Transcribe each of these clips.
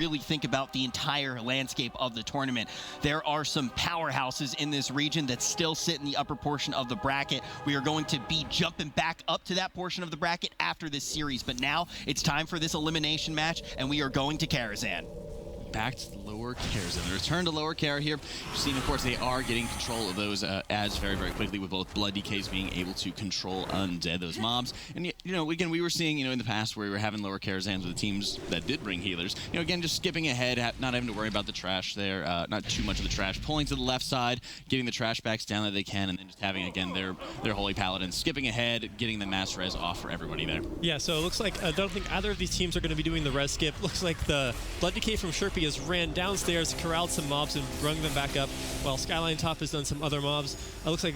really think about the entire landscape of the tournament. There are some powerhouses in this region that still sit in the upper portion of the bracket. We are going to be jumping back up to that portion of the bracket after this series, but now it's time for this elimination match, and we are going to Karazhan. Back to Lower Karazhan. The return to Lower Kar here. You've seen, of course, they are getting control of those ads very, very quickly, with both Blood DKs being able to control undead, those mobs. And, you know, again, we were seeing, you know, in the past where we were having Lower Karazhans with the teams that did bring healers. You know, again, just skipping ahead, not having to worry about the trash there, not too much of the trash, pulling to the left side, getting the trash backs down that they can, and then just having, again, their Holy Paladins, skipping ahead, getting the mass res off for everybody there. Yeah, so it looks like, I don't think either of these teams are going to be doing the res skip. Looks like the Blood DK from Shepi has ran downstairs, corralled some mobs, and brung them back up, while Skyline Top has done some other mobs. It looks like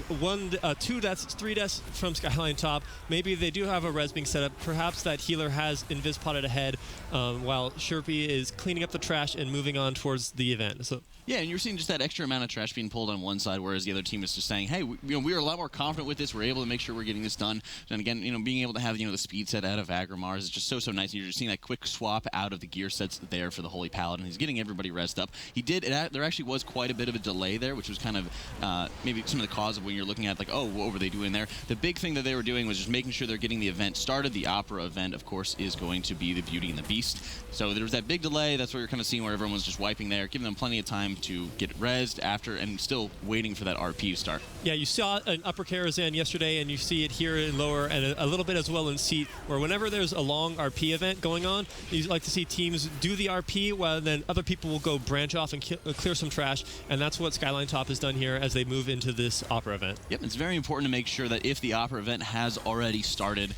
2 deaths, 3 deaths from Skyline Top. Maybe they do have a res being set up. Perhaps that healer has invis potted ahead, while Shepi is cleaning up the trash and moving on towards the event. So yeah, and you're seeing just that extra amount of trash being pulled on one side, whereas the other team is just saying, hey, we are a lot more confident with this. We're able to make sure we're getting this done. And again, you know, being able to have, you know, the speed set out of Agrimars is just so nice. And you're just seeing that quick swap out of the gear sets there for the Holy Paladin. He's getting everybody rest up. He did. There actually was quite a bit of a delay there, which was kind of maybe some of the cause of when you're looking at, like, oh, what were they doing there? The big thing that they were doing was just making sure they're getting the event started. The Opera event, of course, is going to be the Beauty and the Beast. So there was that big delay. That's what you're kind of seeing, where everyone was just wiping there, giving them plenty of time to get rezzed after, and still waiting for that RP to start. Yeah, you saw it in Upper Karazhan yesterday, and you see it here in Lower, and a little bit as well in Seat, where whenever there's a long RP event going on, you like to see teams do the RP, while then other people will go branch off and clear some trash, and that's what Skyline Top has done here as they move into this Opera event. Yep, it's very important to make sure that if the Opera event has already started,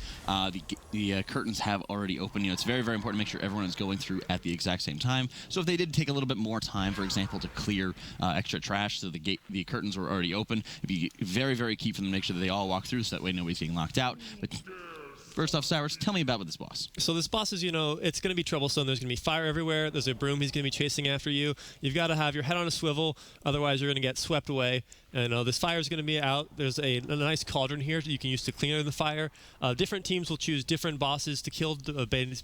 the curtains have already opened. You know, it's very, very important to make sure everyone is going through at the exact same time. So if they did take a little bit more time, for example, to clear extra trash, so the curtains were already open, it'd be very, very key for them to make sure that they all walk through, so that way nobody's getting locked out. But first off, Cyrus, tell me about this boss. So this boss is, you know, it's going to be troublesome. There's going to be fire everywhere. There's a broom he's going to be chasing after you. You've got to have your head on a swivel, otherwise you're going to get swept away. And this fire is going to be out. There's a nice cauldron here that you can use to clean the fire. Different teams will choose different bosses to kill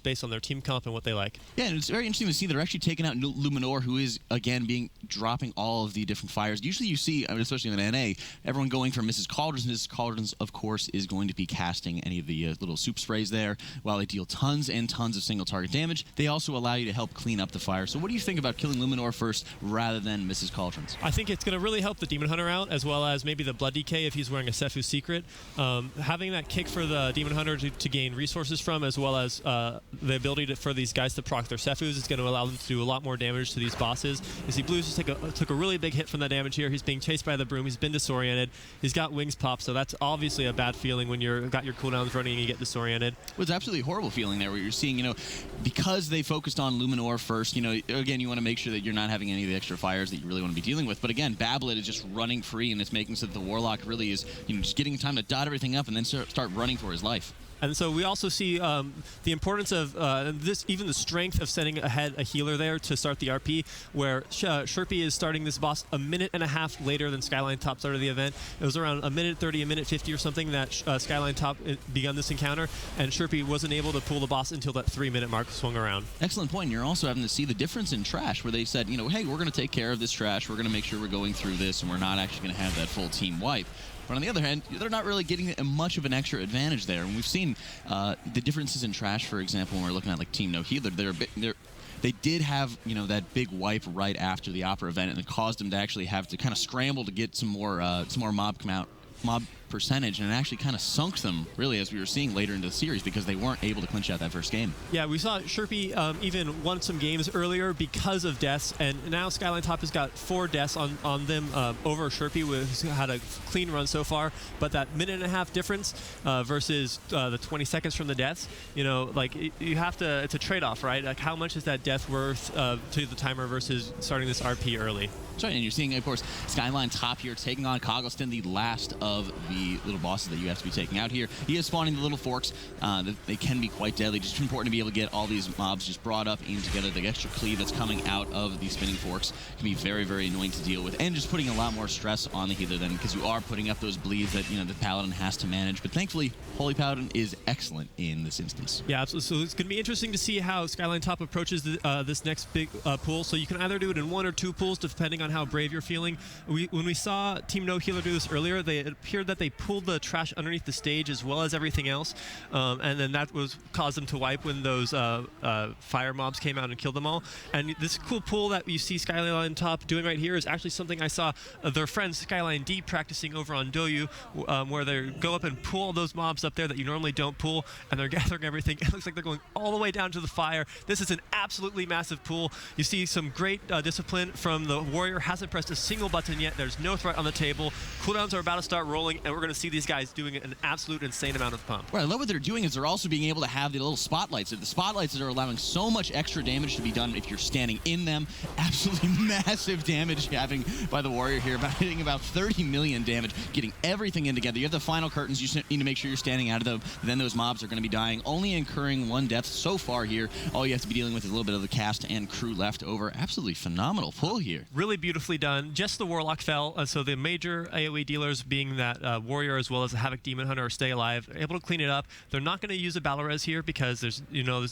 based on their team comp and what they like. Yeah, and it's very interesting to see they're actually taking out Luminor, who is, again, dropping all of the different fires. Usually you see, especially in NA, everyone going for Mrs. Cauldrons. Mrs. Cauldrons, of course, is going to be casting any of the little soup sprays there. While they deal tons and tons of single target damage, they also allow you to help clean up the fire. So what do you think about killing Luminor first rather than Mrs. Cauldrons? I think it's going to really help the Demon Hunter out, as well as maybe the Blood DK if he's wearing a Sephu secret. Having that kick for the Demon Hunter to gain resources from, as well as the ability for these guys to proc their Sephus, is going to allow them to do a lot more damage to these bosses. You see Blues just took a really big hit from that damage here. He's being chased by the broom. He's been disoriented. He's got wings popped, so that's obviously a bad feeling when you've got your cooldowns running and you get disoriented. Well, it's absolutely a horrible feeling there, where you're seeing, you know, because they focused on Luminor first, you know, again, you want to make sure that you're not having any of the extra fires that you really want to be dealing with. But again, Bablet is just running free, and it's making so that the Warlock really is, you know, just getting time to dot everything up and then start running for his life. And so we also see the importance of even the strength of sending ahead a healer there to start the RP, where Shepi is starting this boss a minute and a half later than Skyline Top started the event. It was around a minute 30, a minute 50 or something that Skyline Top begun this encounter, and Shepi wasn't able to pull the boss until that 3-minute mark swung around. Excellent point. You're also having to see the difference in trash, where they said, you know, hey, we're going to take care of this trash. We're going to make sure we're going through this, and we're not actually going to have that full team wipe. But on the other hand, they're not really getting much of an extra advantage there. And we've seen the differences in trash, for example, when we're looking at like Team No Healer. They did have, you know, that big wipe right after the Opera event, and it caused them to actually have to kind of scramble to get some more mob percentage, and it actually kind of sunk them, really, as we were seeing later into the series, because they weren't able to clinch out that first game. Yeah, we saw Shepi even won some games earlier because of deaths, and now Skyline Top has got 4 deaths on them over Shepi, who's had a clean run so far. But that minute and a half difference versus the 20 seconds from the deaths, you know, like you have to, it's a trade-off, right? Like how much is that death worth to the timer versus starting this RP early? That's right, and you're seeing, of course, Skyline Top here taking on Coggleston, the last of the the little bosses that you have to be taking out here. He is spawning the little forks. They can be quite deadly. Just important to be able to get all these mobs just brought up in together. The extra cleave that's coming out of these spinning forks can be very, very annoying to deal with, and just putting a lot more stress on the healer then, because you are putting up those bleeds that the Paladin has to manage. But thankfully, Holy Paladin is excellent in this instance. Yeah, absolutely. So it's going to be interesting to see how Skyline Top approaches this next big pool. So you can either do it in 1 or 2 pools, depending on how brave you're feeling. When we saw Team No Healer do this earlier, it appeared that they pulled the trash underneath the stage as well as everything else, and then that caused them to wipe when those fire mobs came out and killed them all. And this cool pool that you see Skyline Top doing right here is actually something I saw their friend Skyline D practicing over on Doyu, where they go up and pull all those mobs up there that you normally don't pull, and they're gathering everything. It looks like they're going all the way down to the fire. This is an absolutely massive pool. You see some great discipline from the warrior. Hasn't pressed a single button yet. There's no threat on the table. Cooldowns are about to start rolling, and we're going to see these guys doing an absolute insane amount of pump. What I love what they're doing is they're also being able to have the little spotlights. The spotlights are allowing so much extra damage to be done if you're standing in them. Absolutely massive damage having by the warrior here, hitting about 30 million damage, getting everything in together. You have the final curtains. You need to make sure you're standing out of them. Then those mobs are going to be dying, only incurring 1 death so far here. All you have to be dealing with is a little bit of the cast and crew left over. Absolutely phenomenal pull here. Really beautifully done. Just the Warlock fell, so the major AoE dealers, being that Warrior as well as the Havoc Demon Hunter, Stay Alive, are able to clean it up. They're not going to use a battle res here because there's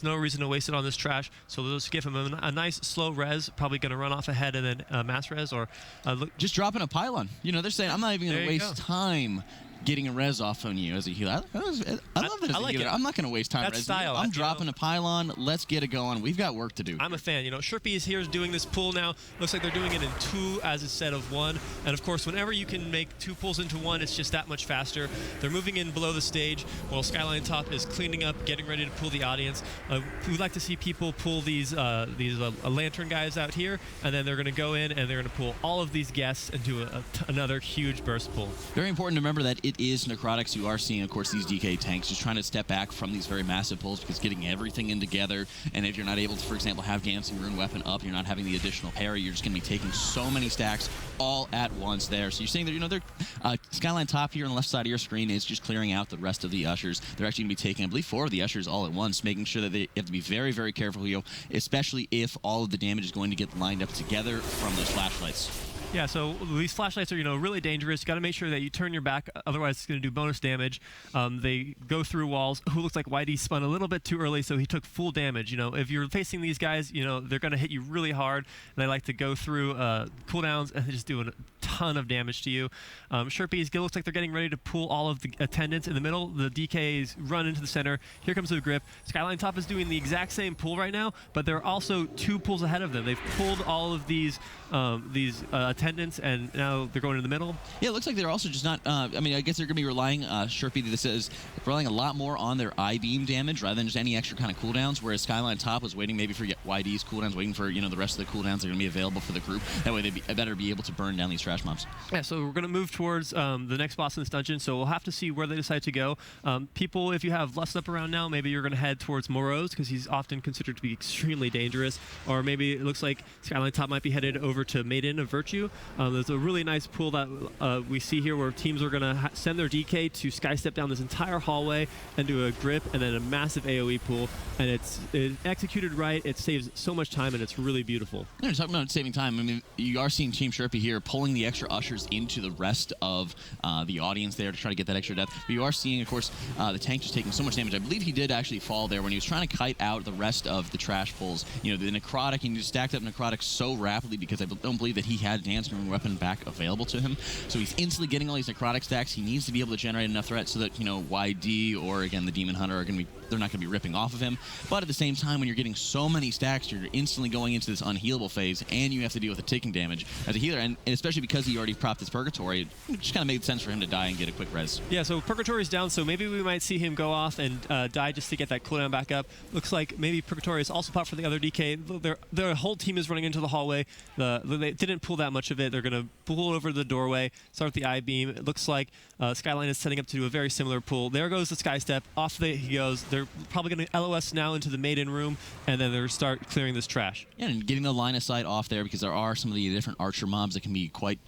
no reason to waste it on this trash. So they'll just give him a nice slow res, probably going to run off ahead and then mass res or just dropping a pylon. They're saying I'm not even going to waste time getting a res off on you as a healer. I love that as a healer. I'm not going to waste time. That's style. I'm dropping a pylon. Let's get it going. We've got work to do. I'm a fan. Shepi is here doing this pull now. Looks like they're doing it in 2 as instead of 1. And of course, whenever you can make 2 pulls into 1, it's just that much faster. They're moving in below the stage while Skyline Top is cleaning up, getting ready to pull the audience. We'd like to see people pull these lantern guys out here, and then they're going to go in and they're going to pull all of these guests into another huge burst pull. Very important to remember that it is necrotics. You are seeing, of course, these DK tanks just trying to step back from these very massive pulls because getting everything in together, and if you're not able to, for example, have Dancing Rune weapon up, you're not having the additional parry, you're just going to be taking so many stacks all at once there. So you're seeing that, they're Skyline Top here on the left side of your screen is just clearing out the rest of the ushers. They're actually going to be taking, I believe, 4 of the ushers all at once, making sure that they have to be very, very careful, especially if all of the damage is going to get lined up together from those flashlights. Yeah, so these flashlights are, really dangerous. You got to make sure that you turn your back, otherwise it's going to do bonus damage. They go through walls. Who looks like YD spun a little bit too early, so he took full damage. If you're facing these guys, they're going to hit you really hard. They like to go through cooldowns and just do a ton of damage to you. Sherpies, looks like they're getting ready to pull all of the attendants in the middle. The DKs run into the center. Here comes the grip. Skyline Top is doing the exact same pull right now, but they're also 2 pulls ahead of them. They've pulled all of these attendants, and now they're going in the middle. Yeah, it looks like they're also just not, I guess they're going to be relying, Sherpy, this is relying a lot more on their I-beam damage rather than just any extra kind of cooldowns, whereas Skyline Top was waiting maybe for YD's cooldowns, waiting for, the rest of the cooldowns that are going to be available for the group. That way they better be able to burn down these trash mobs. Yeah, so we're going to move towards the next boss in this dungeon, so we'll have to see where they decide to go. People, if you have Lust up around now, maybe you're going to head towards Moroz, because he's often considered to be extremely dangerous, or maybe it looks like Skyline Top might be headed over to Maiden of Virtue. There's a really nice pool that we see here where teams are going to send their DK to skystep down this entire hallway and do a grip and then a massive AoE pool, and it's executed right. It saves so much time, and it's really beautiful. You're talking about saving time. You are seeing Team Sherpy here pulling the extra ushers into the rest of the audience there to try to get that extra depth. But you are seeing, of course, the tank just taking so much damage. I believe he did actually fall there when he was trying to kite out the rest of the trash pulls. The necrotic, and he stacked up necrotic so rapidly because I don't believe that he had Dancing Rune weapon back available to him. So he's instantly getting all these necrotic stacks. He needs to be able to generate enough threat so that, YD or, again, the Demon Hunter are going to be, they're not going to be ripping off of him. But at the same time, when you're getting so many stacks, you're instantly going into this unhealable phase, and you have to deal with the ticking damage as a healer. And especially because he already propped his Purgatory, it just kind of made sense for him to die and get a quick res. Yeah, so Purgatory's down, so maybe we might see him go off and die just to get that cooldown back up. Looks like maybe Purgatory is also popped for the other DK. Their whole team is running into the hallway. They didn't pull that much of it. They're going to pull over the doorway, start with the I-beam. It looks like Skyline is setting up to do a very similar pull. There goes the Sky Step. Off he goes. They're probably going to LOS now into the Maiden room, and then they'll start clearing this trash. Yeah, and getting the line of sight off there because there are some of the different archer mobs that can be quite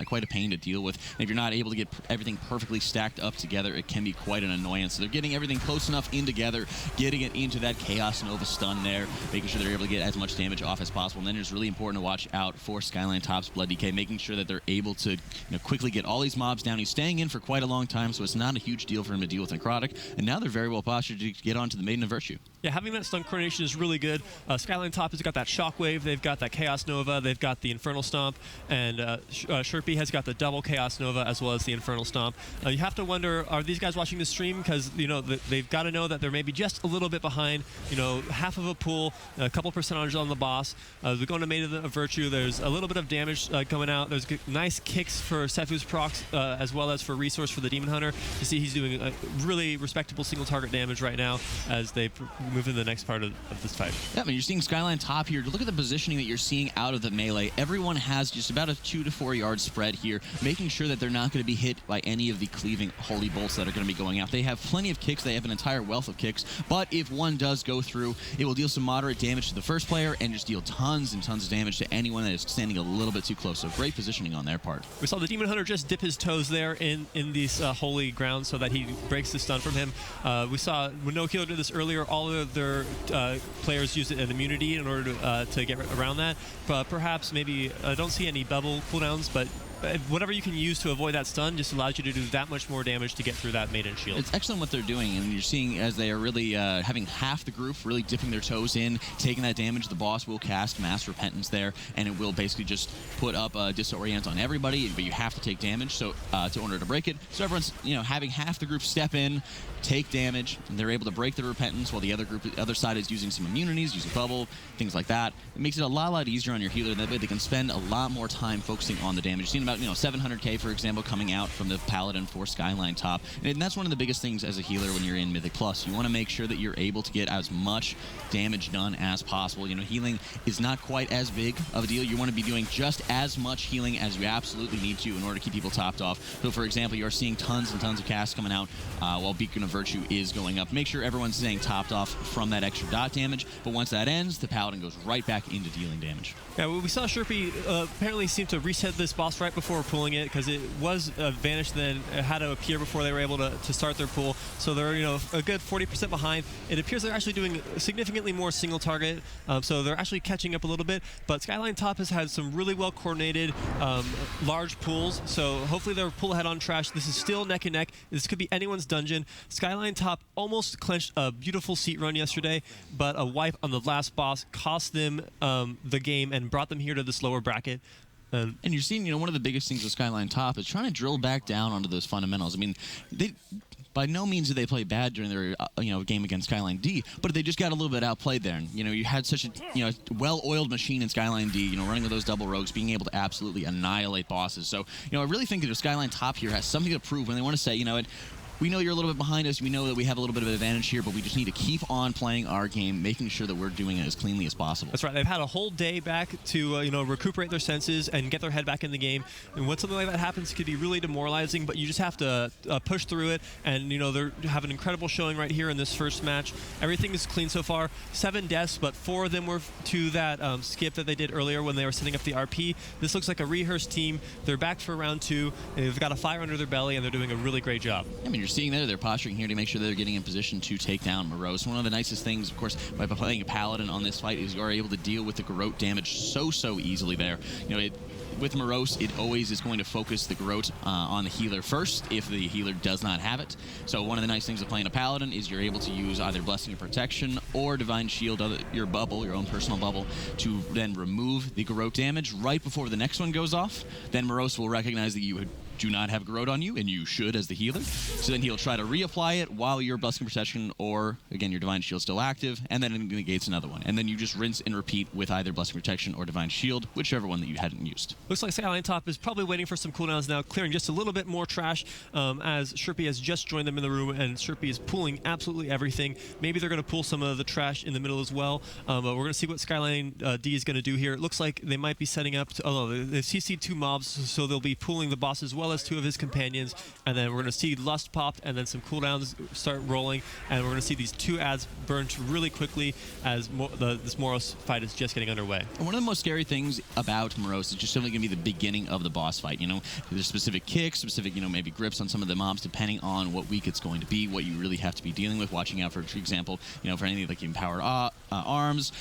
quite a pain to deal with. And if you're not able to get everything perfectly stacked up together, it can be quite an annoyance. So they're getting everything close enough in together, getting it into that Chaos Nova stun there, making sure they're able to get as much damage off as possible. And then it's really important to watch out for Skyline Top's Blood DK, making sure that they're able to quickly get all these mobs down. He's staying in for quite a long time, so it's not a huge deal for him to deal with Necrotic. And now they're very well postured to get onto the Maiden of Virtue. Yeah, having that stun coordination is really good. Skyline Top has got that Shockwave, they've got that Chaos Nova, they've got the Infernal Stomp, and Shepi has got the double Chaos Nova as well as the Infernal Stomp. You have to wonder, are these guys watching the stream? Because they've got to know that they're maybe just a little bit behind. Half of a pool, a couple percentages on the boss. We're going to Maiden of Virtue. There's a little bit of damage coming out. There's nice kicks for Sephu's procs as well as for resource for the Demon Hunter. You see he's doing a really respectable single target damage right now as they move into the next part of this fight. Yeah, I mean, you're seeing Skyline Top here. Look at the positioning that you're seeing out of the melee. Everyone has just about a 2 to 4 yard spread here, making sure that they're not going to be hit by any of the cleaving holy bolts that are going to be going out. They have plenty of kicks. They have an entire wealth of kicks, but if one does go through, it will deal some moderate damage to the first player and just deal tons and tons of damage to anyone that is standing a little bit too close. So great positioning on their part. We saw the Demon Hunter just dip his toes there in these holy ground so that he breaks the stun from him. We saw when No Healer did this earlier, all of their players used it in immunity in order to get around that. But perhaps maybe I don't see any bubble cooldowns, but whatever you can use to avoid that stun just allows you to do that much more damage to get through that Maiden Shield. It's excellent what they're doing, and you're seeing as they are really having half the group really dipping their toes in, taking that damage. The boss will cast Mass Repentance there, and it will basically just put up a Disorient on everybody, but you have to take damage so in order to break it. So everyone's having half the group step in, take damage, and they're able to break the Repentance while the other side is using some immunities, using bubble, things like that. It makes it a lot easier on your healer. That way they can spend a lot more time focusing on the damage. You've seen about 700k, for example, coming out from the Paladin for Skyline Top. And that's one of the biggest things as a healer when you're in Mythic Plus. You want to make sure that you're able to get as much damage done as possible. Healing is not quite as big of a deal. You want to be doing just as much healing as you absolutely need to in order to keep people topped off. So, for example, you are seeing tons and tons of casts coming out while Beacon of Virtue is going up. Make sure everyone's staying topped off from that extra dot damage. But once that ends, the Paladin goes right back into dealing damage. Yeah, we saw Shepi apparently seem to reset this boss right before pulling it because it was vanished, then it had to appear before they were able to start their pull. So they're a good 40% behind. It appears they're actually doing significantly more single target, so they're actually catching up a little bit. But Skyline Top has had some really well coordinated large pulls, so hopefully they'll pull ahead on trash. This is still neck and neck. This could be anyone's dungeon. Skyline Top almost clenched a beautiful seat run yesterday, but a wipe on the last boss cost them the game and brought them here to this lower bracket. And you're seeing, one of the biggest things with Skyline Top is trying to drill back down onto those fundamentals. I mean, by no means did they play bad during their game against Skyline D, but they just got a little bit outplayed there. And you had such a well-oiled machine in Skyline D, running with those double rogues, being able to absolutely annihilate bosses. So I really think that if Skyline Top here has something to prove when they want to say, we know you're a little bit behind us. We know that we have a little bit of an advantage here, but we just need to keep on playing our game, making sure that we're doing it as cleanly as possible. That's right. They've had a whole day back to recuperate their senses and get their head back in the game. And when something like that happens, it could be really demoralizing. But you just have to push through it. And they have an incredible showing right here in this first match. Everything is clean so far. 7 deaths, but 4 of them were to that skip that they did earlier when they were setting up the RP. This looks like a rehearsed team. They're back for round 2. They've got a fire under their belly, and they're doing a really great job. I mean, you're seeing there, they're posturing here to make sure they're getting in position to take down Morose. One of the nicest things, of course, by playing a Paladin on this fight is you are able to deal with the Garrote damage so easily there. With Morose, it always is going to focus the Garrote on the healer first if the healer does not have it. So one of the nice things of playing a Paladin is you're able to use either Blessing of Protection or Divine Shield, your bubble, your own personal bubble, to then remove the Garrote damage right before the next one goes off. Then Morose will recognize that you do not have Garrote on you, and you should as the healer. So then he'll try to reapply it while your Blessing Protection or, again, your Divine Shield is still active, and then it negates another one. And then you just rinse and repeat with either Blessing Protection or Divine Shield, whichever one that you hadn't used. Looks like Skyline Top is probably waiting for some cooldowns now, clearing just a little bit more trash as Shepi has just joined them in the room, and Shepi is pulling absolutely everything. Maybe they're going to pull some of the trash in the middle as well, but we're going to see what Skyline D is going to do here. It looks like they might be setting up to, they've CC'd 2 mobs, so they'll be pulling the boss as well well as 2 of his companions. And then we're going to see Lust popped, and then some cooldowns start rolling, and we're going to see these 2 ads burned really quickly as this Moros fight is just getting underway. And one of the most scary things about Moros is just simply going to be the beginning of the boss fight. There's specific kicks, specific, maybe grips on some of the mobs, depending on what week it's going to be, what you really have to be dealing with, watching out for example, for anything like empowered arms,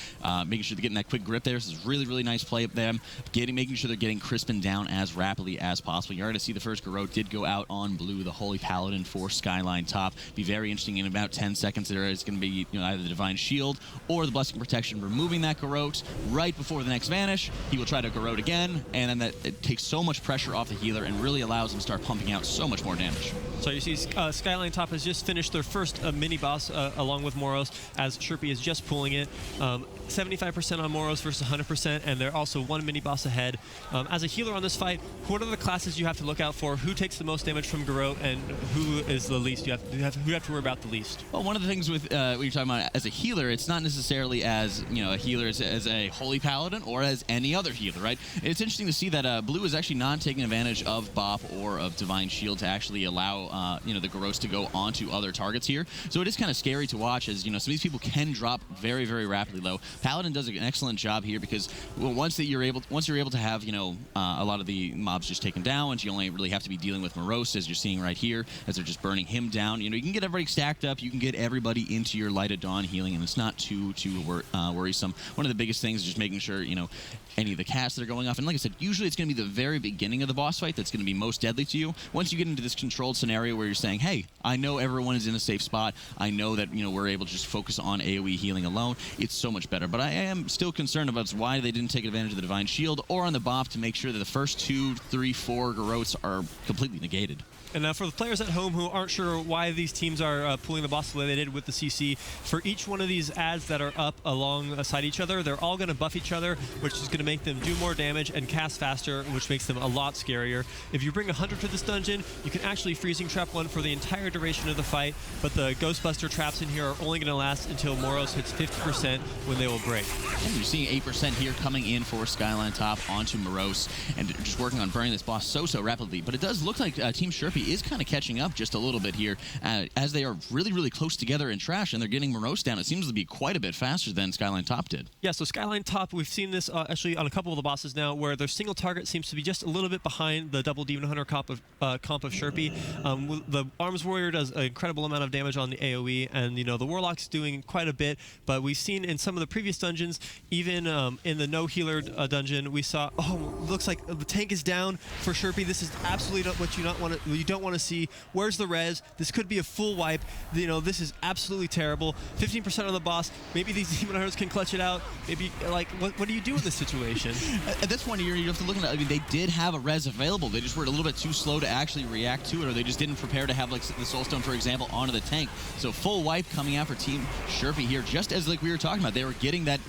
making sure they're getting that quick grip there. This is really, really nice play up them, making sure they're getting crisping down as rapidly as possible. You already see the first Garrote did go out on blue, the Holy Paladin for Skyline top. Be very interesting. In about 10 seconds there is going to be either the Divine Shield or the Blessing Protection removing that Garrote right before the next vanish. He will try to Garrote again, and then it takes so much pressure off the healer and really allows him to start pumping out so much more damage. So you see Skyline top has just finished their first mini boss along with Moros, as Shepi is just pulling it. 75% on Moros versus 100%, and they're also 1 mini boss ahead. As a healer on this fight, what are the classes you have to look out for? Who takes the most damage from Garrote, and who is the least? Who you have to worry about the least? Well, one of the things with what you're talking about as a healer, it's not necessarily as a healer as a Holy Paladin or as any other healer, right? It's interesting to see that blue is actually not taking advantage of Bop or of Divine Shield to actually allow the Garrotes to go onto other targets here. So it is kind of scary to watch, as some of these people can drop very, very rapidly low. Paladin does an excellent job here because once you're able to have a lot of the mobs just taken down, once you only really have to be dealing with Moros, as you're seeing right here, as they're just burning him down. You can get everybody stacked up, you can get everybody into your Light of Dawn healing, and it's not too worrisome. One of the biggest things is just making sure any of the casts that are going off, and like I said, usually it's going to be the very beginning of the boss fight that's going to be most deadly to you. Once you get into this controlled scenario where you're saying, hey, I know everyone is in a safe spot, I know that we're able to just focus on AoE healing alone, it's so much better. But I am still concerned about why they didn't take advantage of the Divine Shield or on the Bop to make sure that the first 2, 3, 4 Garrotes are completely negated. And now for the players at home who aren't sure why these teams are pulling the boss the way they did with the CC, for each one of these ads that are up alongside each other, they're all going to buff each other, which is going to make them do more damage and cast faster, which makes them a lot scarier. If you bring 100 to this dungeon, you can actually freezing trap one for the entire duration of the fight, but the Ghostbuster traps in here are only going to last until Moros hits 50% when they will break. And you're seeing 8% here coming in for Skyline top onto Moros, and just working on burning this boss so rapidly. But it does look like Team Shepi is kind of catching up just a little bit here, as they are really, really close together in trash, and they're getting Moros down. It seems to be quite a bit faster than Skyline top did. Yeah, so Skyline top, we've seen this actually on a couple of the bosses now, where their single target seems to be just a little bit behind the double Demon Hunter comp of Shepi. The Arms Warrior does an incredible amount of damage on the AoE, and the Warlock's doing quite a bit, but we've seen in some of the previous dungeons, even in the no healer dungeon, we saw, looks like the tank is down for Shepi. This is absolutely not what you don't want to see. Where's the res? This could be a full wipe. This is absolutely terrible. 15% on the boss. Maybe these Demon Hunters can clutch it out. Maybe, what do you do in this situation? At this point, you have to look at it. They did have a res available. They just were a little bit too slow to actually react to it, or they just didn't prepare to have the Soulstone, for example, onto the tank. So full wipe coming out for Team Shepi here, just as we were talking about. They were getting that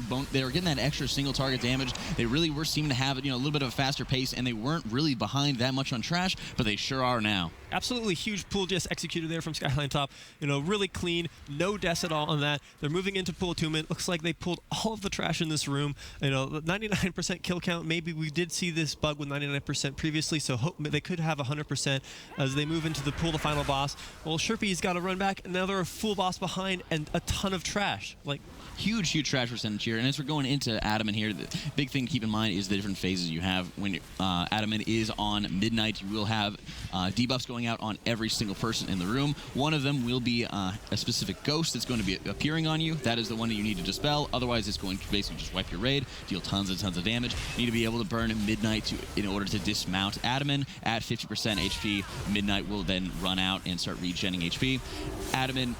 extra single target damage. They really were seeming to have a little bit of a faster pace, and they weren't really behind that much on trash, but they sure are now. Absolutely huge pull just executed there from Skyline top. Really clean, no deaths at all on that. They're moving into pull attunement. Looks like they pulled all of the trash in this room. 99% kill count. Maybe we did see this bug with 99% previously, so they could have 100% as they move into the pull the final boss. Well, Shepi's got to run back, and now they're a full boss behind and a ton of trash. Huge trash percentage here. And as we're going into Adamant here, the big thing to keep in mind is the different phases you have. When Adamant is on midnight, you will have debuffs going out on every single person in the room. One of them will be a specific ghost that's going to be appearing on you. That is the one that you need to dispel. Otherwise, it's going to basically just wipe your raid, deal tons and tons of damage. You need to be able to burn midnight in order to dismount Adamant at 50% HP. Midnight will then run out and start regenning HP. Adamant,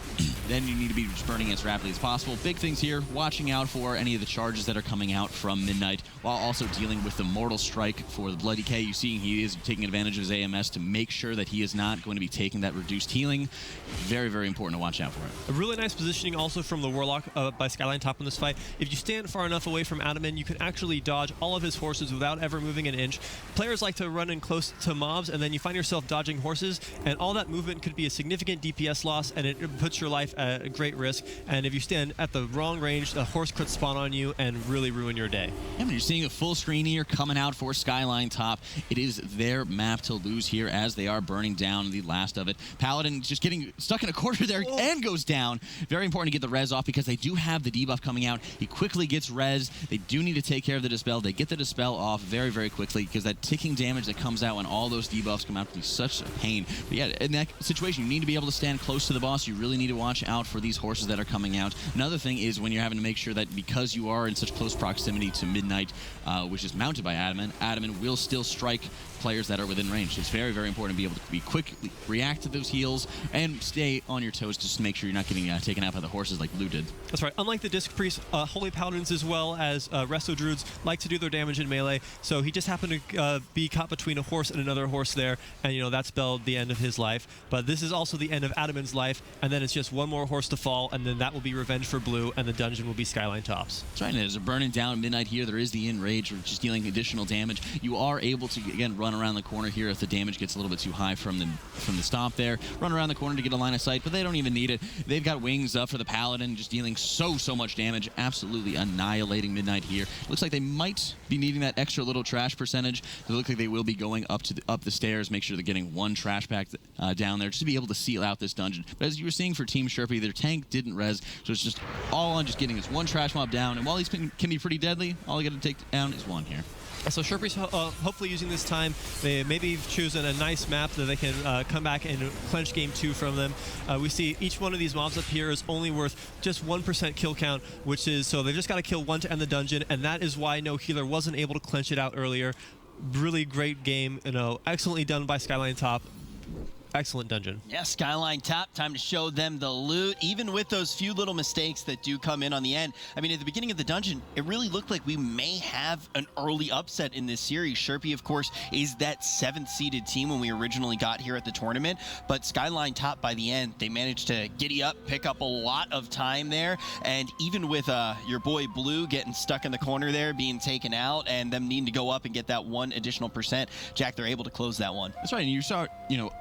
then you need to be just burning as rapidly as possible. Big things here, watching out for any of the charges that are coming out from midnight, while also dealing with the Mortal Strike for the Bloody K. You see he is taking advantage of his AMS to make sure that that he is not going to be taking that reduced healing. Very, very important to watch out for it. A really nice positioning also from the Warlock by Skyline top in this fight. If you stand far enough away from Adaman, you can actually dodge all of his horses without ever moving an inch. Players like to run in close to mobs, and then you find yourself dodging horses, and all that movement could be a significant DPS loss, and it puts your life at a great risk. And if you stand at the wrong range, a horse could spawn on you and really ruin your day. Yeah, you're seeing a full screen here coming out for Skyline top. It is their map to lose here as they are burning down the last of it. Paladin just getting stuck in a corner there and goes down. Very important to get the res off because they do have the debuff coming out. He quickly gets res. They do need to take care of the dispel. They get the dispel off very, very quickly because that ticking damage that comes out when all those debuffs come out can be such a pain. But yeah, in that situation, you need to be able to stand close to the boss. You really need to watch out for these horses that are coming out. Another thing is when you're having to make sure that because you are in such close proximity to Midnight, which is mounted by Adaman will still strike players that are within range. So it's very, very important to be able to be quick, react to those heals, and stay on your toes just to make sure you're not getting taken out by the horses like Blue did. That's right. Unlike the Disc Priests, Holy Paladins as well as Resto Druids like to do their damage in melee, so he just happened to be caught between a horse and another horse there, and that spelled the end of his life. But this is also the end of Adaman's life, and then it's just one more horse to fall, and then that will be revenge for Blue, and the dungeon will be Skyline tops. That's right, and as they're burning down Midnight here, there is the Enrage, which is dealing additional damage. You are able to, again, run around the corner here if the damage gets a little bit too high from the stop there. Run around the corner to get a line of sight, but they don't even need it. They've got wings up for the Paladin, just dealing so much damage, absolutely annihilating Midnight here. Looks like they might be needing that extra little trash percentage. It looks like they will be going up the stairs, make sure they're getting one trash pack down there just to be able to seal out this dungeon. But as you were seeing for Team Shepi, their tank didn't res, so it's just all on just getting this one trash mob down, and while these can be pretty deadly, all you got to take down is one here. So Shepi's hopefully using this time, they maybe choosing a nice map that they can come back and clench game 2 from them. We see each one of these mobs up here is only worth just 1% kill count, which is, so they've just got to kill one to end the dungeon, and that is why no healer wasn't able to clench it out earlier. Really great game, excellently done by Skyline top. Excellent dungeon. Yeah, Skyline top, time to show them the loot, even with those few little mistakes that do come in on the end. I mean, at the beginning of the dungeon, it really looked like we may have an early upset in this series. Shepi, of course, is that 7th seeded team when we originally got here at the tournament, but Skyline top by the end, they managed to giddy up, pick up a lot of time there, and even with your boy Blue getting stuck in the corner there, being taken out, and them needing to go up and get that one additional percent, Jack, they're able to close that one. That's right, and you saw,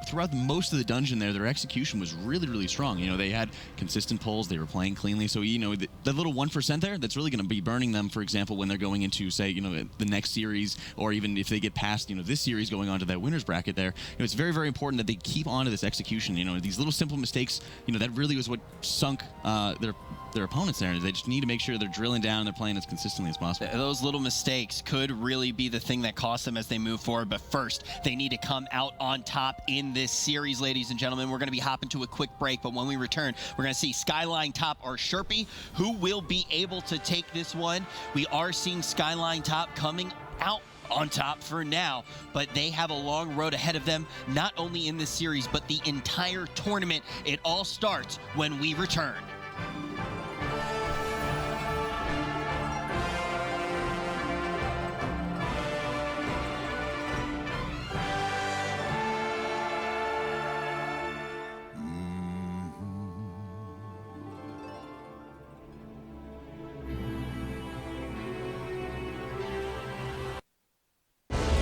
throughout most of the dungeon there, their execution was really, really strong. They had consistent pulls, they were playing cleanly, so the little 1% there, that's really going to be burning them, for example, when they're going into, say, the next series, or even if they get past, this series going on to that winner's bracket there. It's very, very important that they keep on to this execution. These little simple mistakes, that really was what sunk their opponents there. They just need to make sure they're drilling down and they're playing as consistently as possible. Those little mistakes could really be the thing that costs them as they move forward, but first, they need to come out on top in this series, ladies and gentlemen. We're going to be hopping to a quick break, but when we return, we're going to see Skyline top or Shepi, who will be able to take this one. We are seeing Skyline top coming out on top for now, but they have a long road ahead of them, not only in this series, but the entire tournament. It all starts when we return.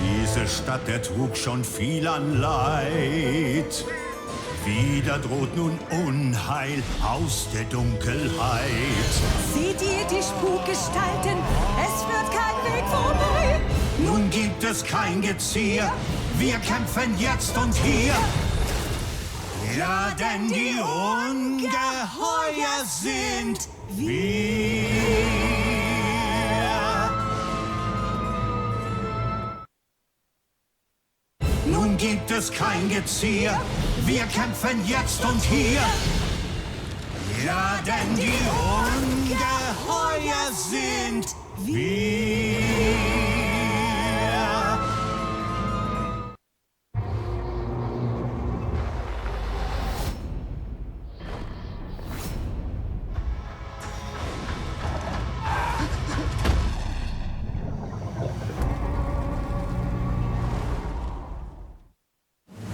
Diese Stadt ertrug schon viel an Leid. Wieder droht nun Unheil aus der Dunkelheit. Seht ihr die Spukgestalten? Es führt kein Weg vorbei. Nun gibt es kein Gezier. Wir kämpfen jetzt und hier. Ja, denn die Ungeheuer sind wir. Nun gibt es kein Gezier, wir kämpfen jetzt und hier. Ja, denn die Ungeheuer sind wir.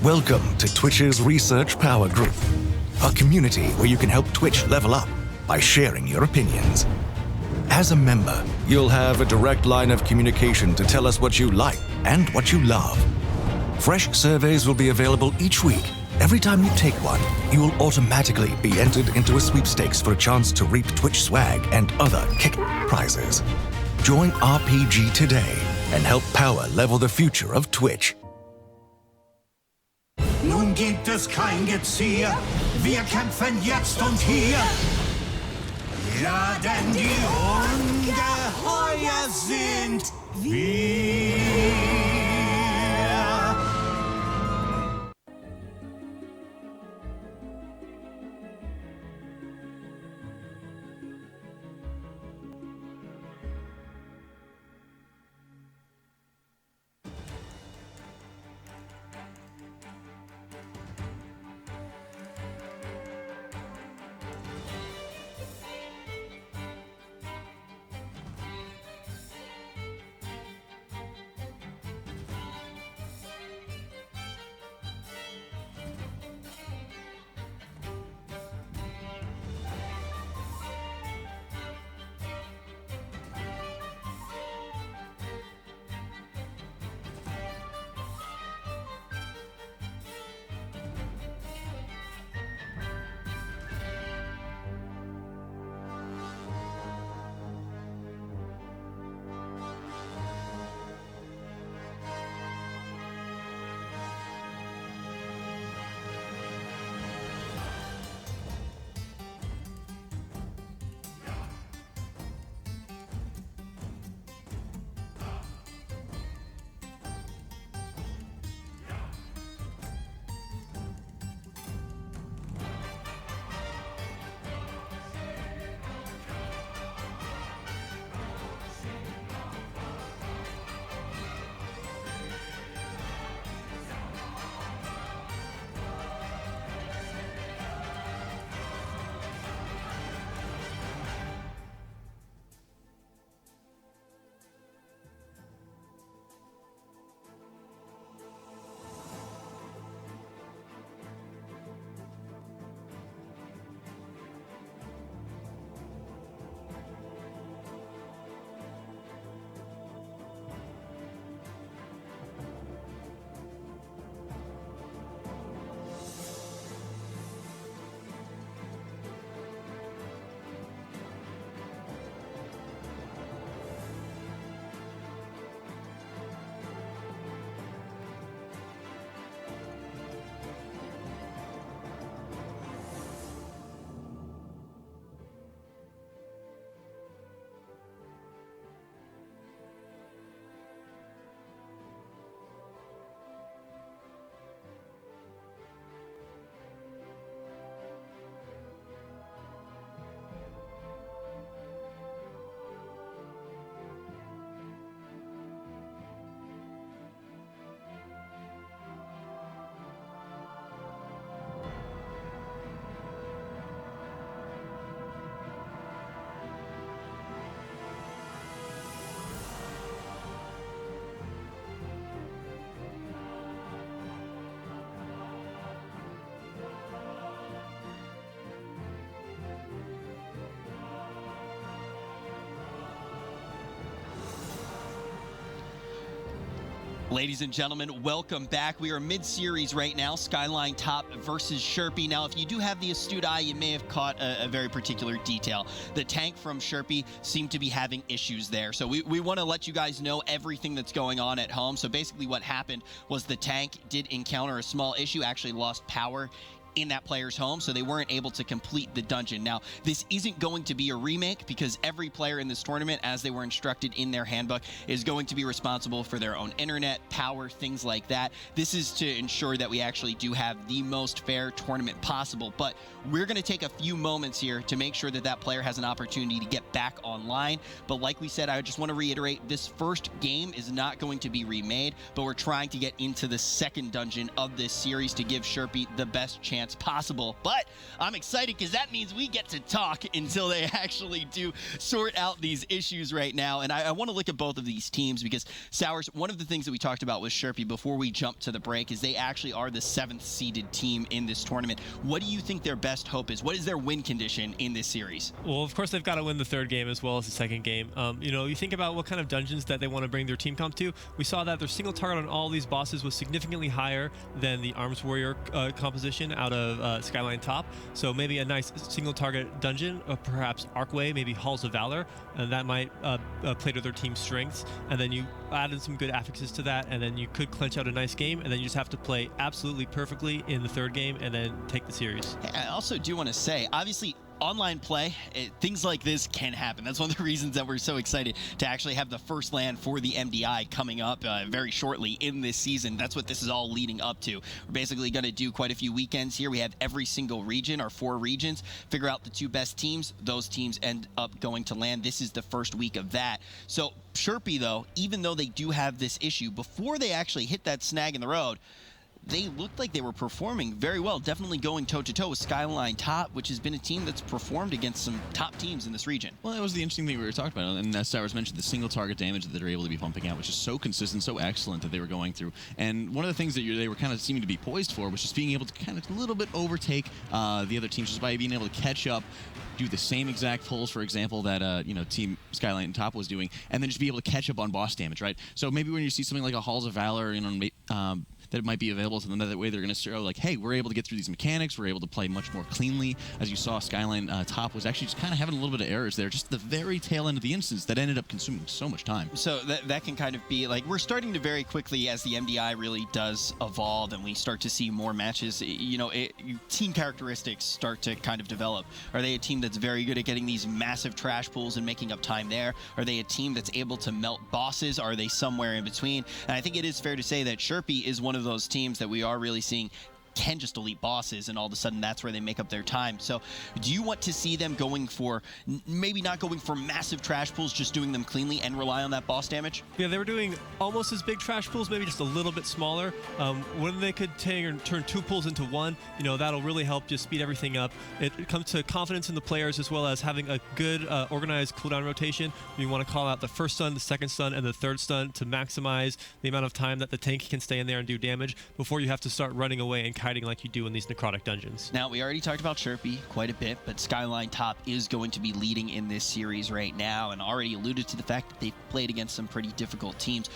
Welcome to Twitch's Research Power Group, a community where you can help Twitch level up by sharing your opinions. As a member, you'll have a direct line of communication to tell us what you like and what you love. Fresh surveys will be available each week. Every time you take one, you will automatically be entered into a sweepstakes for a chance to reap Twitch swag and other kick prizes. Join RPG today and help power level the future of Twitch. Nun gibt es kein Gezieher, wir kämpfen jetzt und hier. Ja, denn die Ungeheuer sind wir. Ladies and gentlemen, welcome back. We are mid-series right now, Skyline top versus Shepi. Now, if you do have the astute eye, you may have caught a very particular detail. The tank from Shepi seemed to be having issues there. So we want to let you guys know everything that's going on at home. So basically what happened was the tank did encounter a small issue, actually lost power in that player's home, so they weren't able to complete the dungeon. Now, this isn't going to be a remake because every player in this tournament, as they were instructed in their handbook, is going to be responsible for their own internet, power, things like that. This is to ensure that we actually do have the most fair tournament possible, but we're going to take a few moments here to make sure that that player has an opportunity to get back online. But like we said, I just want to reiterate, this first game is not going to be remade, but we're trying to get into the second dungeon of this series to give Shepi the best chance chance possible. But I'm excited because that means we get to talk until they actually do sort out these issues right now. And I want to look at both of these teams because, Sours, one of the things that we talked about with Shepi before we jump to the break is they actually are the 7th seeded team in this tournament. What do you think their best hope is? What is their win condition in this series? Well, of course, they've got to win the 3rd game as well as the 2nd game. You think about what kind of dungeons that they want to bring their team comp to. We saw that their single target on all these bosses was significantly higher than the Arms Warrior composition out of Skyline top. So maybe a nice single target dungeon, or perhaps Arcway, maybe Halls of Valor, and that might play to their team's strengths. And then you add in some good affixes to that, and then you could clinch out a nice game, and then you just have to play absolutely perfectly in the 3rd game and then take the series. I also do want to say, obviously, online play, things like this can happen. That's one of the reasons that we're so excited to actually have the first LAN for the MDI coming up very shortly in this season. That's what this is all leading up to. We're basically going to do quite a few weekends here. We have every single region, our 4 regions, figure out the 2 best teams. Those teams end up going to LAN. This is the first week of that. So Shepi, though, even though they do have this issue, before they actually hit that snag in the road, they looked like they were performing very well, definitely going toe-to-toe with Skyline top, which has been a team that's performed against some top teams in this region. Well, that was the interesting thing we were talking about, and as Cyrus mentioned, the single target damage that they're able to be pumping out, which is so consistent, so excellent that they were going through. And one of the things that they were kind of seeming to be poised for was just being able to kind of a little bit overtake the other teams just by being able to catch up, do the same exact pulls, for example, that Team Skyline top was doing, and then just be able to catch up on boss damage, right? So maybe when you see something like a Halls of Valor, that it might be available to them, that way they're going to show, like, hey, we're able to get through these mechanics, we're able to play much more cleanly. As you saw, Skyline top was actually just kind of having a little bit of errors there, just the very tail end of the instance that ended up consuming so much time. So that can kind of be, like, we're starting to very quickly, as the MDI really does evolve and we start to see more matches, team characteristics start to kind of develop. Are they a team that's very good at getting these massive trash pools and making up time there? Are they a team that's able to melt bosses? Are they somewhere in between? And I think it is fair to say that Shepi is one of those teams that we are really seeing can just elite bosses, and all of a sudden that's where they make up their time. So do you want to see them going for, maybe not going for massive trash pools, just doing them cleanly and rely on that boss damage? Yeah, they were doing almost as big trash pools, maybe just a little bit smaller. When they could turn 2 pools into 1, that'll really help just speed everything up. It comes to confidence in the players as well as having a good organized cooldown rotation. You want to call out the first stun, the second stun, and the third stun to maximize the amount of time that the tank can stay in there and do damage before you have to start running away and kiting like you do in these necrotic dungeons. Now, we already talked about Shepi quite a bit, but Skyline top is going to be leading in this series right now, and already alluded to the fact that they've played against some pretty difficult teams.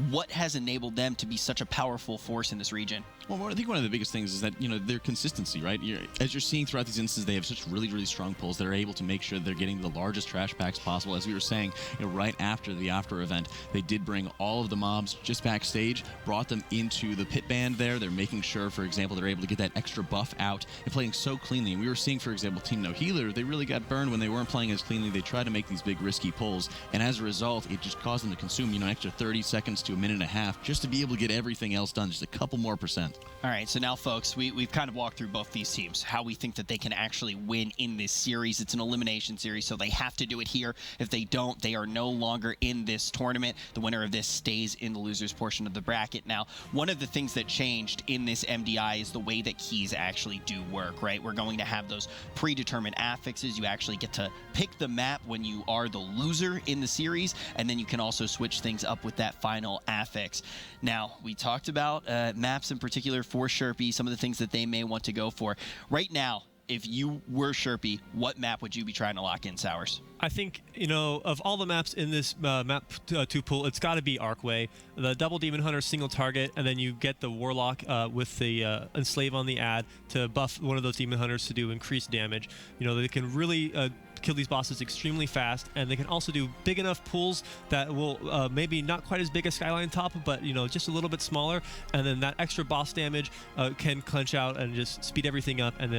What has enabled them to be such a powerful force in this region? Well, I think one of the biggest things is that, their consistency, right? As you're seeing throughout these instances, they have such really, really strong pulls that are able to make sure they're getting the largest trash packs possible. As we were saying, right after the after event, they did bring all of the mobs just backstage, brought them into the pit band there. They're making sure, for example, they're able to get that extra buff out and playing so cleanly. And we were seeing, for example, Team No Healer, they really got burned when they weren't playing as cleanly. They tried to make these big risky pulls, and as a result, it just caused them to consume, an extra 30 seconds to a minute and a half just to be able to get everything else done, just a couple more %. All right, so now, folks, we've kind of walked through both these teams, how we think that they can actually win in this series. It's an elimination series, so they have to do it here. If they don't, they are no longer in this tournament. The winner of this stays in the losers portion of the bracket. Now, one of the things that changed in this MDI is the way that keys actually do work, right? We're going to have those predetermined affixes. You actually get to pick the map when you are the loser in the series, and then you can also switch things up with that final affix. Now, we talked about maps in particular for Shepi, some of the things that they may want to go for. Right now, if you were Shepi, what map would you be trying to lock in, Sours? I think, of all the maps in this map 2 pool, it's got to be Arcway. The double Demon Hunter single target, and then you get the Warlock with the Enslave on the ad to buff one of those Demon Hunters to do increased damage. They can really kill these bosses extremely fast, and they can also do big enough pools that will maybe not quite as big as Skyline top, but just a little bit smaller, and then that extra boss damage can clench out and just speed everything up, and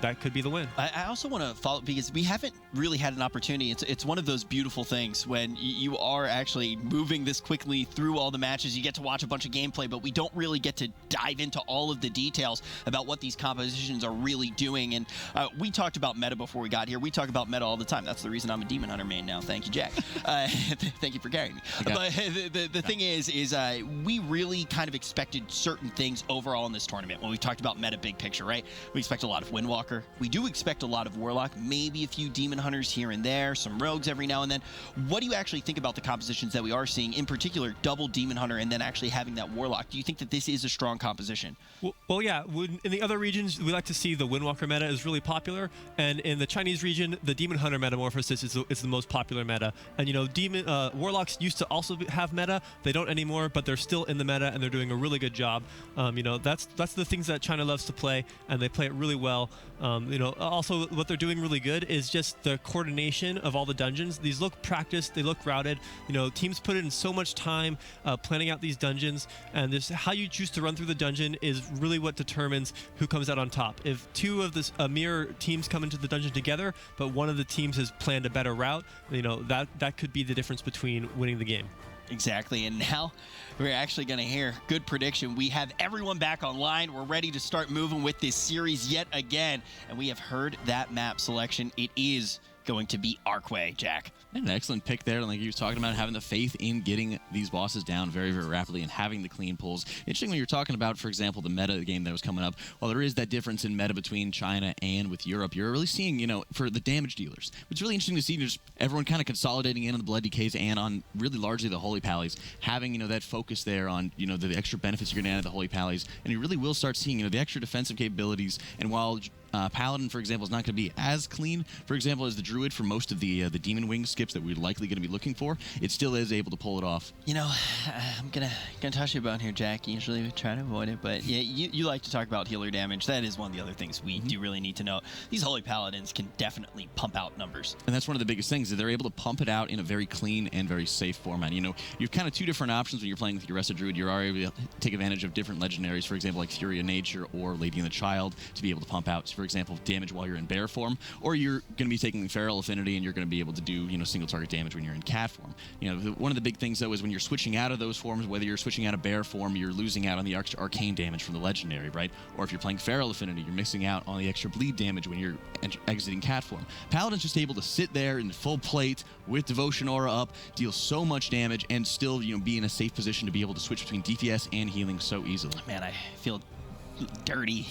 that could be the win. I also want to follow, because we haven't really had an opportunity. It's one of those beautiful things when you are actually moving this quickly through all the matches. You get to watch a bunch of gameplay, but we don't really get to dive into all of the details about what these compositions are really doing. And we talked about meta before we got here. We talk about meta all the time. That's the reason I'm a Demon Hunter main now. Thank you, Jack. Thank you for carrying me. Okay. But the thing is we really kind of expected certain things overall in this tournament. When we talked about meta big picture, right? We expect a lot of Windwalker. We do expect a lot of Warlock, maybe a few Demon Hunters here and there, some Rogues every now and then. What do you actually think about the compositions that we are seeing, in particular double Demon Hunter and then actually having that Warlock? Do you think that this is a strong composition? Well, yeah. In the other regions, we like to see the Windwalker meta is really popular, and in the Chinese region, the Demon Hunter metamorphosis is the most popular meta. And Warlocks used to also have meta. They don't anymore, but they're still in the meta, and they're doing a really good job. That's the things that China loves to play, and they play it really well. Also what they're doing really good is just the coordination of all the dungeons. These look practiced, they look routed. Teams put in so much time planning out these dungeons, and this how you choose to run through the dungeon is really what determines who comes out on top. If two of the mirror teams come into the dungeon together, but one of the teams has planned a better route, that could be the difference between winning the game. Exactly, and now we're actually going to hear good prediction. We have everyone back online. We're ready to start moving with this series yet again, and we have heard that map selection. It is going to be Arcway, Jack. An excellent pick there, like you were talking about, having the faith in getting these bosses down very, very rapidly and having the clean pulls. Interesting when you're talking about, for example, the meta game that was coming up. While there is that difference in meta between China and with Europe, you're really seeing, for the damage dealers. It's really interesting to see just everyone kind of consolidating in on the Blood Decays and on really largely the Holy Pallies, having, that focus there on, the extra benefits you're going to add to the Holy Pallies. And you really will start seeing, the extra defensive capabilities. And while Paladin, for example, is not going to be as clean, for example, as the Druid for most of the Demon Wing skips that we're likely going to be looking for, it still is able to pull it off. I'm gonna toss you about here, Jack. Usually we try to avoid it, but yeah, you like to talk about healer damage. That is one of the other things we do really need to know. These Holy Paladins can definitely pump out numbers. And that's one of the biggest things, that they're able to pump it out in a very clean and very safe format. You've kind of two different options when you're playing with your Resto Druid. You're already able to take advantage of different legendaries, for example, like Fury of Nature or Lady and the Child, to be able to pump out, for example, damage while you're in bear form, or you're going to be taking the Feral Affinity and you're going to be able to do, single target damage when you're in cat form. One of the big things, though, is when you're switching out of those forms, whether you're switching out of bear form, you're losing out on the extra arcane damage from the legendary, right? Or if you're playing Feral Affinity, you're missing out on the extra bleed damage when you're exiting cat form. Paladin's just able to sit there in full plate with Devotion Aura up, deal so much damage, and still, be in a safe position to be able to switch between DPS and healing so easily. Man, I feel dirty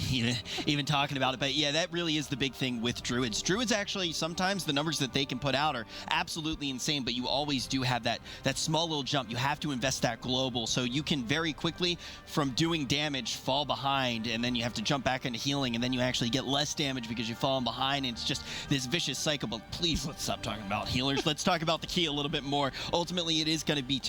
even talking about it, but yeah, that really is the big thing with Druids. Druids actually, sometimes the numbers that they can put out are absolutely insane, but you always do have that small little jump. You have to invest that global, so you can very quickly, from doing damage, fall behind, and then you have to jump back into healing, and then you actually get less damage because you've fallen behind, and it's just this vicious cycle. But please, let's stop talking about healers. Let's talk about the key a little bit more. Ultimately, it is going to be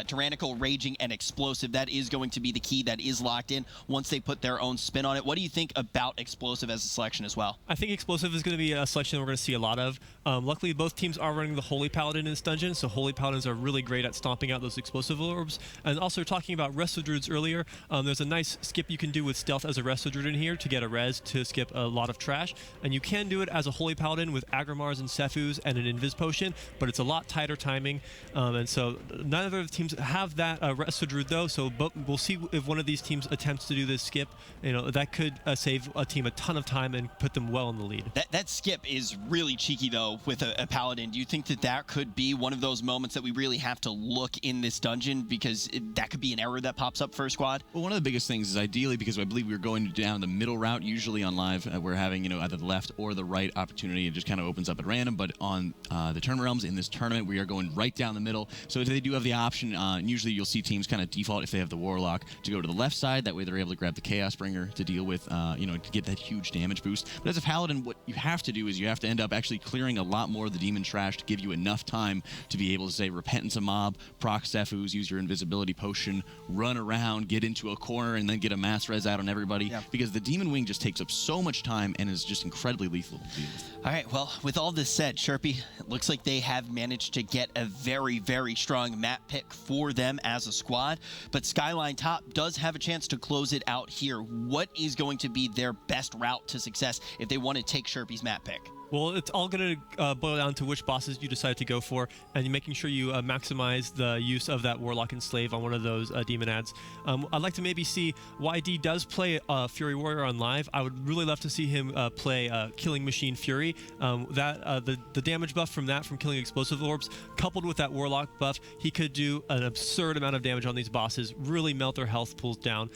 Tyrannical, Raging, and Explosive. That is going to be the key that is locked in once they put their own spin on it. What do you think about Explosive as a selection as well? I think Explosive is going to be a selection we're going to see a lot of. Luckily, both teams are running the Holy Paladin in this dungeon, so Holy Paladins are really great at stomping out those explosive orbs. And also, talking about Resto Druids earlier, there's a nice skip you can do with Stealth as a Resto Druid in here to get a res to skip a lot of trash. And you can do it as a Holy Paladin with Agrimars and Sefus and an Invis Potion, but it's a lot tighter timing. And so none of the teams have that Resto Druid, though, so we'll see if one of these teams attempts to do this skip. That could save a team a ton of time and put them well in the lead. That skip is really cheeky, though, with a Paladin. Do you think that could be one of those moments that we really have to look in this dungeon, because that could be an error that pops up for a squad? Well, one of the biggest things is ideally, because I believe we're going down the middle route, usually on live, we're having, either the left or the right opportunity. It just kind of opens up at random, but on the Tournament Realms in this tournament, we are going right down the middle. So they do have the option, usually you'll see teams kind of default, if they have the Warlock, to go to the left side. That way they're able to grab the Chaos Bringer to deal with, to get that huge damage boost. But as a Paladin, what you have to do is you have to end up actually clearing a lot more of the demon trash to give you enough time to be able to say Repentance a mob, proc Sefus, use your invisibility potion, run around, get into a corner, and then get a mass res out on everybody. Yeah. Because the Demon Wing just takes up so much time and is just incredibly lethal to deal with. All right, well, with all this said, Shepi, it looks like they have managed to get a very, very strong map pick for them as a squad, but Skyline top does have a chance to close it out here. What is going to be their best route to success if they want to take Shepi's map pick? Well, it's all going to boil down to which bosses you decide to go for, and you're making sure you maximize the use of that Warlock and Slave on one of those demon ads. I'd like to maybe see YD does play Fury Warrior on live. I would really love to see him play Killing Machine Fury. The damage buff from killing explosive orbs, coupled with that Warlock buff, he could do an absurd amount of damage on these bosses, really melt their health pools down,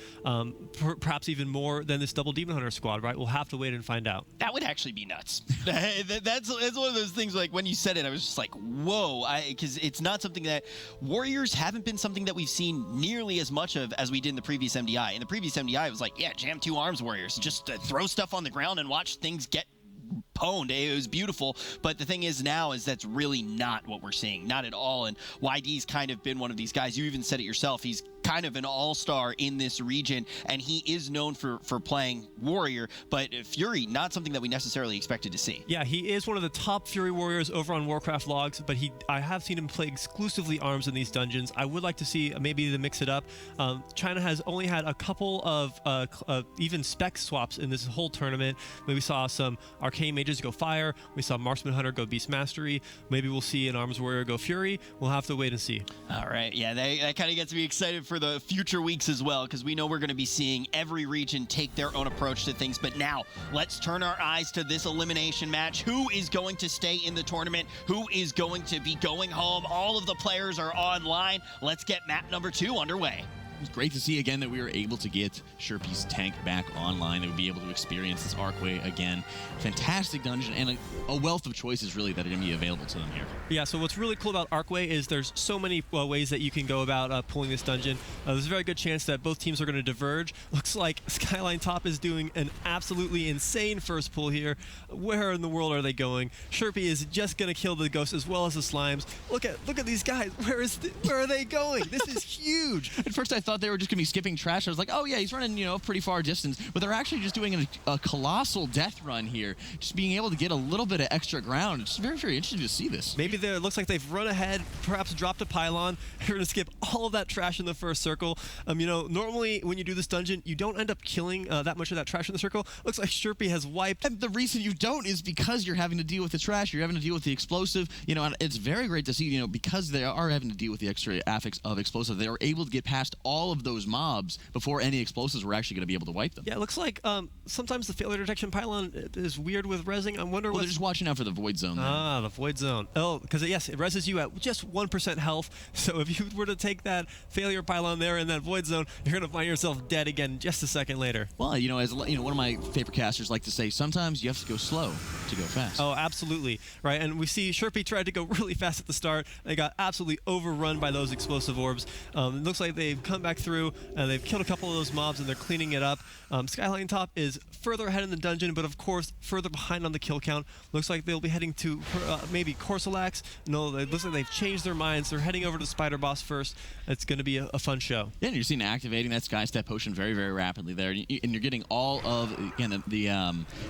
perhaps even more than this double Demon Hunter squad, right? We'll have to wait and find out. That would actually be nuts. That's one of those things, like, when you said it, I was just like, whoa, because it's not something that Warriors haven't been something that we've seen nearly as much of as we did in the previous MDI. In the previous MDI, it was like, yeah, jam 2 arms Warriors, just throw stuff on the ground and watch things get pwned. It was beautiful, but the thing is now is that's really not what we're seeing, not at all. And YD's kind of been one of these guys. You even said it yourself. He's kind of an all-star in this region, and he is known for playing Warrior, but Fury, not something that we necessarily expected to see. Yeah, he is one of the top Fury Warriors over on Warcraft logs, but I have seen him play exclusively arms in these dungeons. I would like to see maybe to mix it up. China has only had a couple of even spec swaps in this whole tournament. Maybe we saw some Arcane Mages go Fire. We saw Marksman Hunter go Beast Mastery. Maybe we'll see an Arms Warrior go Fury. We'll have to wait and see. All right, yeah, that kind of gets me excited for the future weeks as well, because we know we're going to be seeing every region take their own approach to things. But now let's turn our eyes to this elimination match. Who is going to stay in the tournament? Who is going to be going home? All of the players are online. Let's get map number 2 underway. It's great to see again that we were able to get Shepi's tank back online and be able to experience this Arcway again. Fantastic dungeon and a wealth of choices really that are going to be available to them here. Yeah, so what's really cool about Arcway is there's so many ways that you can go about pulling this dungeon. There's a very good chance that both teams are going to diverge. Looks like Skyline top is doing an absolutely insane first pull here. Where in the world are they going? Shepi is just going to kill the ghosts as well as the slimes. Look at these guys. Where are they going? This is huge. At first I thought they were just going to be skipping trash. I was like, oh yeah, he's running, a pretty far distance. But they're actually just doing a colossal death run here. Just being able to get a little bit of extra ground. It's very, very interesting to see this. Maybe it looks like they've run ahead, perhaps dropped a pylon. They're going to skip all of that trash in the first circle. Normally when you do this dungeon, you don't end up killing that much of that trash in the circle. Looks like Shepi has wiped. And the reason you don't is because you're having to deal with the trash. You're having to deal with the explosive. And it's very great to see, because they are having to deal with the extra affix of explosive, they are able to get past all of those mobs before any explosives were actually going to be able to wipe them. Yeah, it looks like sometimes the failure detection pylon is weird with rezzing. I wonder they're just watching out for the void zone. Ah, the void zone. Oh, because yes, it rezzes you at just 1% health. So if you were to take that failure pylon there in that void zone, you're going to find yourself dead again just a second later. Well, as one of my favorite casters like to say, sometimes you have to go slow to go fast. Oh, absolutely. Right, and we see Shepi tried to go really fast at the start. They got absolutely overrun by those explosive orbs. It looks like they've come back through and they've killed a couple of those mobs and they're cleaning it up. Skyline top is further ahead in the dungeon, but of course further behind on the kill count. Looks like they'll be heading to maybe Corsalax. No, it looks like they've changed their minds. They're heading over to Spider Boss first. It's going to be a fun show. Yeah, and you're seeing activating that Sky Step potion very, very rapidly there. And you're getting all of, again, the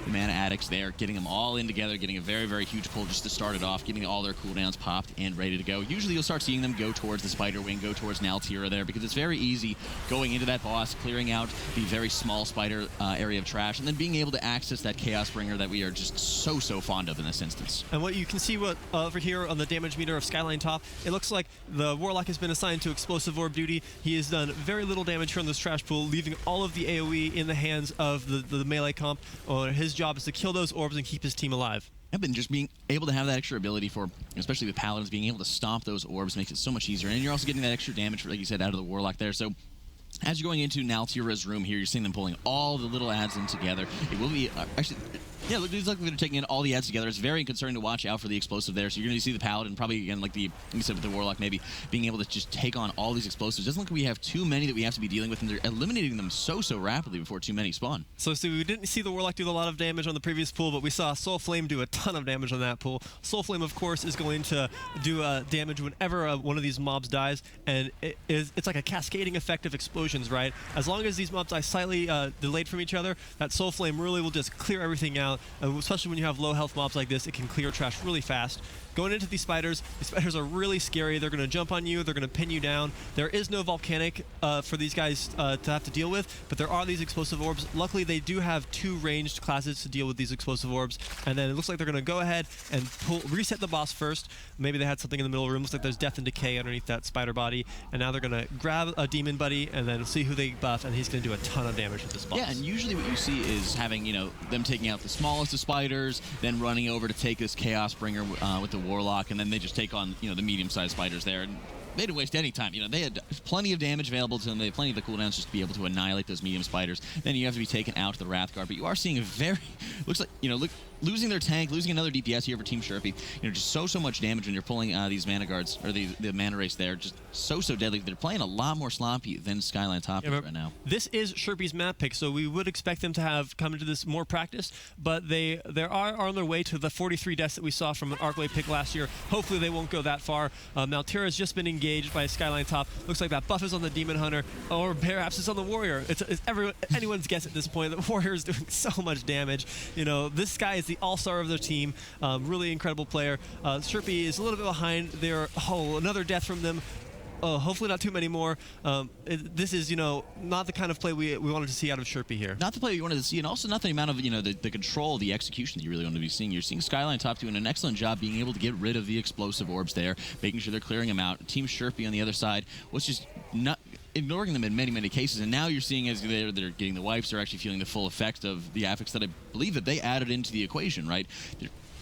mana addicts there, getting them all in together, getting a very, very huge pull just to start it off, getting all their cooldowns popped and ready to go. Usually you'll start seeing them go towards the Spider Wing, go towards Naltira there, because it's very easy going into that boss, clearing out the very small spider area of trash, and then being able to access that Chaos Bringer that we are just so fond of in this instance. And what you can see over here on the damage meter of Skyline top, it looks like the Warlock has been assigned to Explosive Orb duty. He has done very little damage here on this trash pool, leaving all of the AoE in the hands of the melee comp. His job is to kill those orbs and keep his team alive. And just being able to have that extra ability for, especially with Paladins, being able to stomp those orbs makes it so much easier. And you're also getting that extra damage, like you said, out of the Warlock there. So as you're going into Naltira's room here, you're seeing them pulling all the little ads in together. It will be, actually, yeah, look, they're taking in all the ads together. It's very concerning to watch out for the explosive there. So you're going to see the Paladin, probably, again, like you said with the Warlock, maybe being able to just take on all these explosives. It doesn't look like we have too many that we have to be dealing with, and they're eliminating them so rapidly before too many spawn. So we didn't see the Warlock do a lot of damage on the previous pool, but we saw Soul Flame do a ton of damage on that pool. Soul Flame, of course, is going to do damage whenever one of these mobs dies, and it's like a cascading effect of explosions, right? As long as these mobs die slightly delayed from each other, that Soul Flame really will just clear everything out, especially when you have low health mobs like this. It can clear trash really fast. going into these spiders are really scary. They're going to jump on you. They're going to pin you down. There is no volcanic for these guys to have to deal with, but there are these explosive orbs. Luckily, they do have 2 ranged classes to deal with these explosive orbs, and then it looks like they're going to go ahead and reset the boss first. Maybe they had something in the middle room. Looks like there's death and decay underneath that spider body, and now they're going to grab a demon buddy and then see who they buff, and he's going to do a ton of damage with this boss. Yeah, and usually what you see is having, them taking out the smallest of spiders, then running over to take this Chaos Bringer with the Warlock, and then they just take on, the medium-sized spiders there. And they didn't waste any time. They had plenty of damage available to them. They had plenty of the cooldowns just to be able to annihilate those medium spiders. Then you have to be taken out to the Wrathguard. But you are seeing a very, looks like, losing their tank, losing another DPS here for Team Shepi. Just so much damage when you're pulling these mana guards, or the mana race there. Just so deadly. They're playing a lot more sloppy than Skyline top is right now. This is Shepi's map pick, so we would expect them to have come into this more practice, but they are on their way to the 43 deaths that we saw from an Arcway pick last year. Hopefully they won't go that far. Now Tira has just been engaged by Skyline top. Looks like that buff is on the Demon Hunter, or perhaps it's on the Warrior. It's anyone's guess at this point. The Warrior is doing so much damage. This guy is the all-star of their team. Really incredible player. Shepi is a little bit behind. Another death from them. Hopefully not too many more. This is, not the kind of play we wanted to see out of Shepi here. Not the play you wanted to see, and also not the amount of, the control, the execution that you really want to be seeing. You're seeing Skyline top doing an excellent job being able to get rid of the explosive orbs there, making sure they're clearing them out. Team Shepi on the other side was just not ignoring them in many cases, and now you're seeing as they're getting the wipes, they're actually feeling the full effect of the affix that I believe that they added into the equation, right?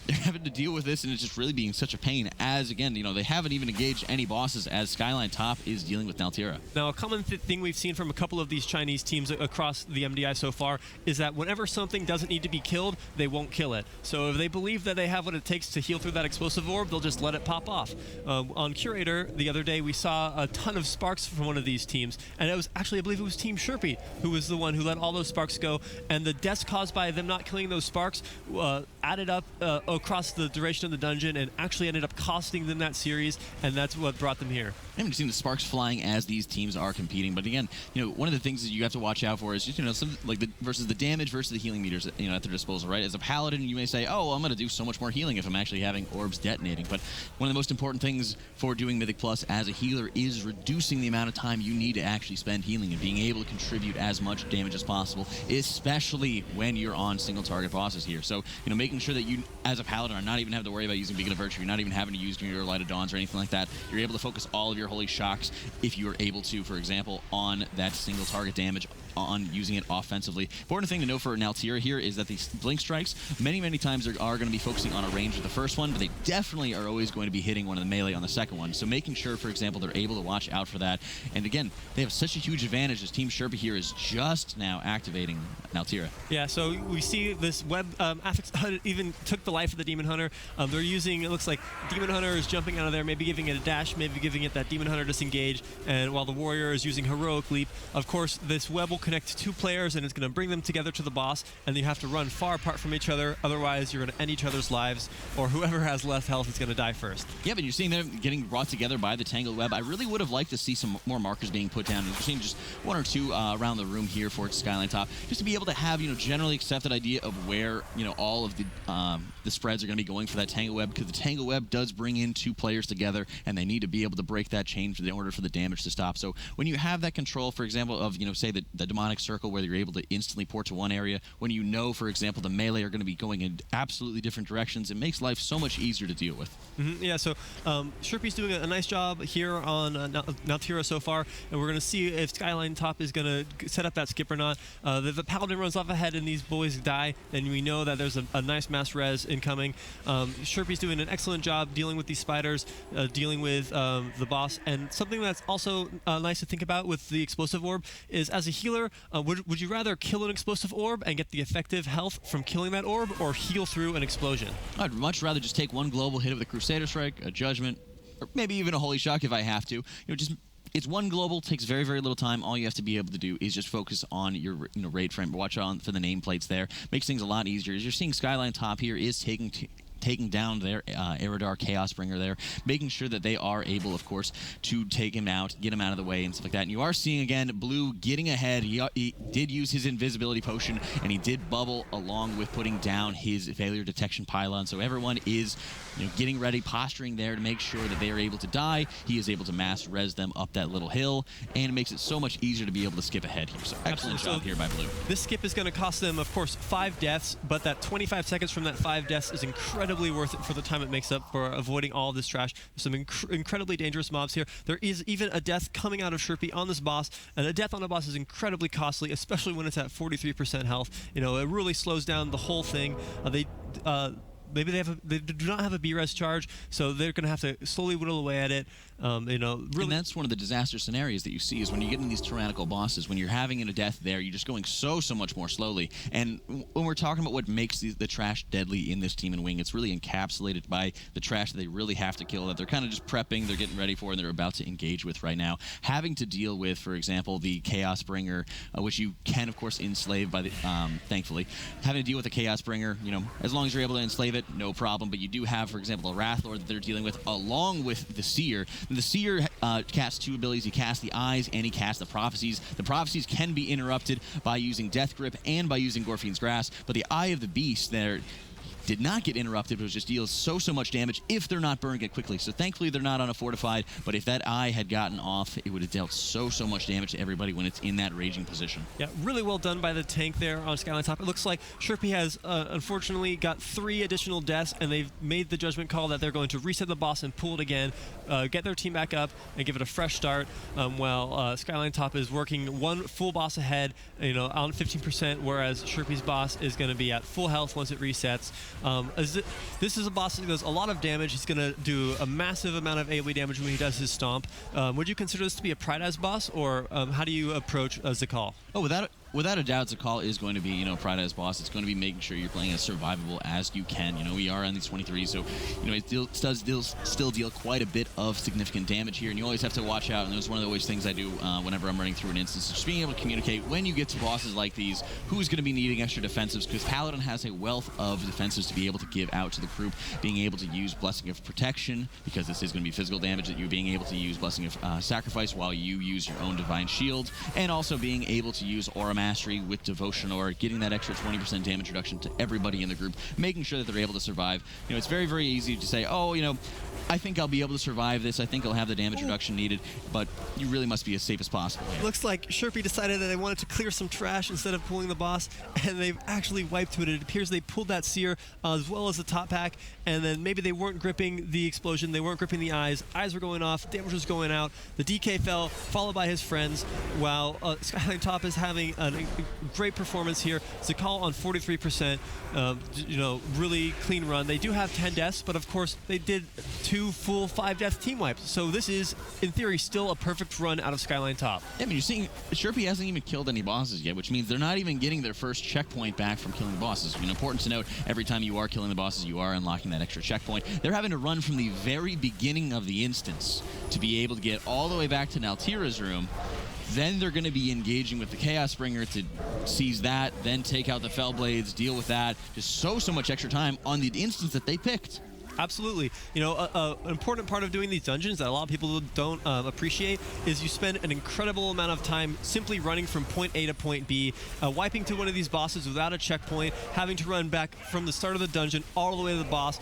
They're having to deal with this, and it's just really being such a pain as, again, they haven't even engaged any bosses as Skyline top is dealing with Naltira. Now, a common thing we've seen from a couple of these Chinese teams across the MDI so far is that whenever something doesn't need to be killed, they won't kill it. So if they believe that they have what it takes to heal through that explosive orb, they'll just let it pop off. On Curator, the other day, we saw a ton of sparks from one of these teams, and it was actually, I believe it was Team Shepi who was the one who let all those sparks go, and the deaths caused by them not killing those sparks added up across the duration of the dungeon and actually ended up costing them that series, and that's what brought them here. I haven't seen the sparks flying as these teams are competing, but again, one of the things that you have to watch out for is just, some like versus the damage versus the healing meters, at their disposal, right? As a Paladin, you may say, oh, well, I'm going to do so much more healing if I'm actually having orbs detonating, but one of the most important things for doing Mythic Plus as a healer is reducing the amount of time you need to actually spend healing and being able to contribute as much damage as possible, especially when you're on single target bosses here. So, making sure that you, as a Paladin, are not even having to worry about using Beacon of Virtue, you're not even having to use your Light of Dawns or anything like that. You're able to focus all of your Holy Shocks, if you are able to, for example, on that single target damage, on using it offensively. Important thing to know for Naltira here is that these Blink Strikes, many times are going to be focusing on a range of the first one, but they definitely are always going to be hitting one of the melee on the second one. So making sure, for example, they're able to watch out for that. And again, they have such a huge advantage as Team Shepi here is just now activating Naltira. Yeah, so we see this web affix even took the life of the Demon Hunter. They're using, it looks like Demon Hunter is jumping out of there, maybe giving it a dash, maybe giving it that Demon Hunter disengage, and while the Warrior is using Heroic Leap. Of course, this web will connect to 2 players, and it's going to bring them together to the boss, and you have to run far apart from each other, otherwise you're going to end each other's lives, or whoever has less health is going to die first. Yeah, but you're seeing them getting brought together by the Tangled Web. I really would have liked to see some more markers being put down. We're seeing just 1 or 2 around the room here for Skyline top, just to be able to have, generally accepted idea of where, all of the spreads are going to be going for that Tangle Web, because the Tangle Web does bring in 2 players together, and they need to be able to break that chain in order for the damage to stop. So when you have that control, for example, of, say the demonic circle where you're able to instantly port to one area, when for example, the melee are going to be going in absolutely different directions, it makes life so much easier to deal with. Yeah, so Shepi's doing a nice job here on Naltira so far, and we're going to see if Skyline top is going to set up that skip or not. If the Paladin runs off ahead and these boys die, then we know that there's a nice mass res incoming. Shepi's doing an excellent job dealing with these spiders, dealing with the boss, and something that's also nice to think about with the explosive orb is, as a healer, would you rather kill an explosive orb and get the effective health from killing that orb, or heal through an explosion? I'd much rather just take one global hit of the Crusader Strike, a Judgment, or maybe even a Holy Shock if I have to. It's one global, takes very little time. All you have to be able to do is just focus on your raid frame. Watch on for the nameplates there. Makes things a lot easier. As you're seeing Skyline top here is taking taking down their Eridar Chaosbringer there, making sure that they are able, of course, to take him out, get him out of the way and stuff like that. And you are seeing, again, Blue getting ahead. He did use his invisibility potion, and he did bubble along with putting down his failure detection pylon. So everyone is getting ready, posturing there to make sure that they are able to die. He is able to mass res them up that little hill, and it makes it so much easier to be able to skip ahead here. So excellent job here by Blue. This skip is going to cost them, of course, 5 deaths, but that 25 seconds from that 5 deaths is incredibly worth it for the time it makes up for avoiding all of this trash. There's some incredibly dangerous mobs here. There is even a death coming out of Shepi on this boss, and a death on a boss is incredibly costly, especially when it's at 43% health. It really slows down the whole thing. Maybe they do not have a B-res charge, so they're going to have to slowly whittle away at it. Really. And that's one of the disaster scenarios that you see is when you get in these tyrannical bosses, when you're having a death there, you're just going so much more slowly. And when we're talking about what makes the trash deadly in this Team and Wing, it's really encapsulated by the trash that they really have to kill, that they're kind of just prepping, they're getting ready for, and they're about to engage with right now. Having to deal with, for example, the Chaosbringer, which you can, of course, enslave by the, thankfully. Having to deal with the Chaosbringer, as long as you're able to enslave it, no problem. But you do have, for example, a Wrathlord that they're dealing with, along with the Seer. The Seer casts 2 abilities. He casts the Eyes and he casts the Prophecies. The Prophecies can be interrupted by using Death Grip and by using Gorfian's Grasp, but the Eye of the Beast there did not get interrupted, but it just deals so much damage if they're not burning it quickly. So thankfully they're not on a fortified, but if that eye had gotten off, it would have dealt so much damage to everybody when it's in that raging position. Yeah, really well done by the tank there on Skyline top. It looks like Shepi has unfortunately got 3 additional deaths, and they've made the judgment call that they're going to reset the boss and pull it again, get their team back up and give it a fresh start, while Skyline top is working 1 full boss ahead, on 15%, whereas Shepi's boss is going to be at full health once it resets. This is a boss that does a lot of damage. He's going to do a massive amount of AoE damage when he does his stomp. Would you consider this to be a Pride as boss, or how do you approach Zakal? Oh, without a doubt, Zakal is going to be, Pride as boss. It's going to be making sure you're playing as survivable as you can. We are on these 23, so, it does still deal quite a bit of significant damage here, and you always have to watch out, and it's one of the always things I do whenever I'm running through an instance, just being able to communicate when you get to bosses like these, who's going to be needing extra defensives, because Paladin has a wealth of defensives to be able to give out to the group, being able to use Blessing of Protection, because this is going to be physical damage, that you're being able to use Blessing of Sacrifice while you use your own Divine Shield, and also being able to use Aura Mastery with Devotion, or getting that extra 20% damage reduction to everybody in the group, making sure that they're able to survive. It's very easy to say, oh, I think I'll be able to survive this. I think I'll have the damage reduction needed, but you really must be as safe as possible. Looks like Shepi decided that they wanted to clear some trash instead of pulling the boss, and they've actually wiped to it. It appears they pulled that Seer as well as the top pack, and then maybe they weren't gripping the explosion, they weren't gripping the eyes. Eyes were going off, damage was going out. The DK fell, followed by his friends, while Skyline top is having a great performance here. Zakal on 43%, really clean run. They do have 10 deaths, but of course they did 2 full 5-death team wipes. So this is, in theory, still a perfect run out of Skyline top. Yeah, you're seeing Shepi hasn't even killed any bosses yet, which means they're not even getting their first checkpoint back from killing the bosses. Important to note, every time you are killing the bosses, you are unlocking that extra checkpoint. They're having to run from the very beginning of the instance to be able to get all the way back to Naltira's room. Then they're going to be engaging with the Chaosbringer to seize that, then take out the Fellblades, deal with that. Just so much extra time on the instance that they picked. Absolutely. An important part of doing these dungeons that a lot of people don't appreciate is you spend an incredible amount of time simply running from point A to point B, wiping to one of these bosses without a checkpoint, having to run back from the start of the dungeon all the way to the boss.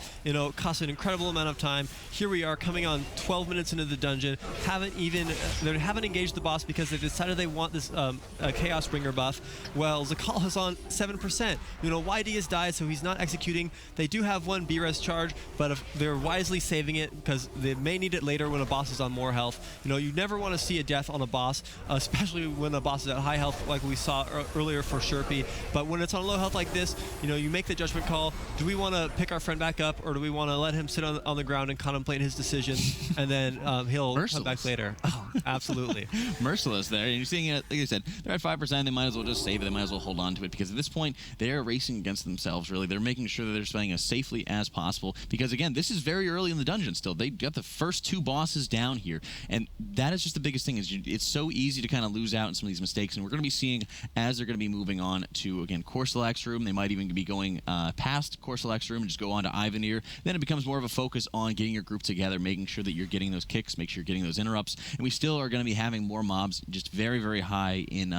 Costs an incredible amount of time. Here we are coming on 12 minutes into the dungeon, haven't engaged the boss because they decided they want this Chaosbringer buff. Well, Zakal is on 7%. YD has died, so he's not executing. They do have 1 B-res charge, but if they're wisely saving it because they may need it later when a boss is on more health. You never want to see a death on a boss, especially when a boss is at high health like we saw earlier for Shepi. But when it's on low health like this, you make the judgment call. Do we want to pick our friend back up, or do we want to let him sit on the ground and contemplate his decision, and then he'll come back later? Oh, Absolutely. Merciless there. And you're seeing it, like I said, they're at 5%. They might as well just save it. They might as well hold on to it because at this point, they are racing against themselves, really. They're making sure that they're playing as safely as possible because, again, this is very early in the dungeon still. They got the first 2 bosses down here. And that is just the biggest thing is it's so easy to kind of lose out in some of these mistakes. And we're going to be seeing as they're going to be moving on to, again, Corselac's room. They might even be going past Corselac's room and just go on to Ivanir. Then it becomes more of a focus on getting your group together, making sure that you're getting those kicks, make sure you're getting those interrupts. And we still are going to be having more mobs just very, very high in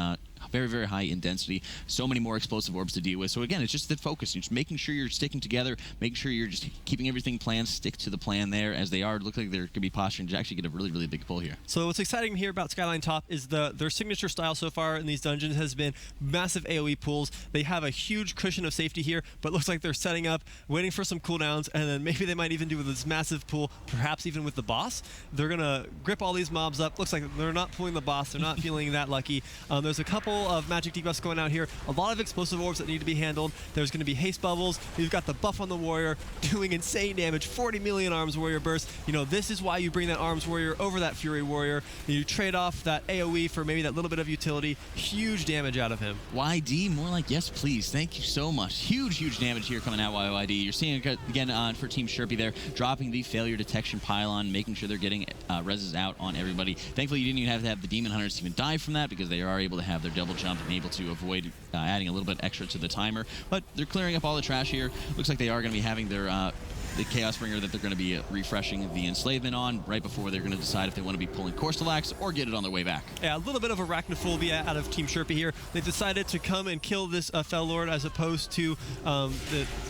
very, very high in density. So many more explosive orbs to deal with. So again, it's just the focus. You're just making sure you're sticking together, making sure you're just keeping everything planned, stick to the plan there as they are. Look like they're going to be posturing to actually get a really, really big pull here. So what's exciting here about Skyline Top is their signature style so far in these dungeons has been massive AoE pools. They have a huge cushion of safety here, but it looks like they're setting up, waiting for some cooldowns, and then maybe they might even do this massive pool, perhaps even with the boss. They're going to grip all these mobs up. Looks like they're not pulling the boss. They're not feeling that lucky. There's a couple of magic debuffs going out here. A lot of explosive orbs that need to be handled. There's going to be haste bubbles. You've got the buff on the warrior doing insane damage. 40 million arms warrior burst. You know, this is why you bring that arms warrior over that fury warrior. You trade off that AoE for maybe that little bit of utility. Huge damage out of him. YD, more like yes, please. Thank you so much. Huge, huge damage here coming out YD. You're seeing it again for Team Shepi there, dropping the failure detection pylon, making sure they're getting reses out on everybody. Thankfully, you didn't even have to have the demon hunters even die from that because they are able to have their double jump and able to avoid adding a little bit extra to the timer. But they're clearing up all the trash here. Looks like they are going to be having their the Chaos Bringer that they're going to be refreshing the enslavement on right before they're going to decide if they want to be pulling Corstalax or get it on their way back. Yeah, a little bit of arachnophobia out of Team Shepi here. They've decided to come and kill this Fel Lord as opposed to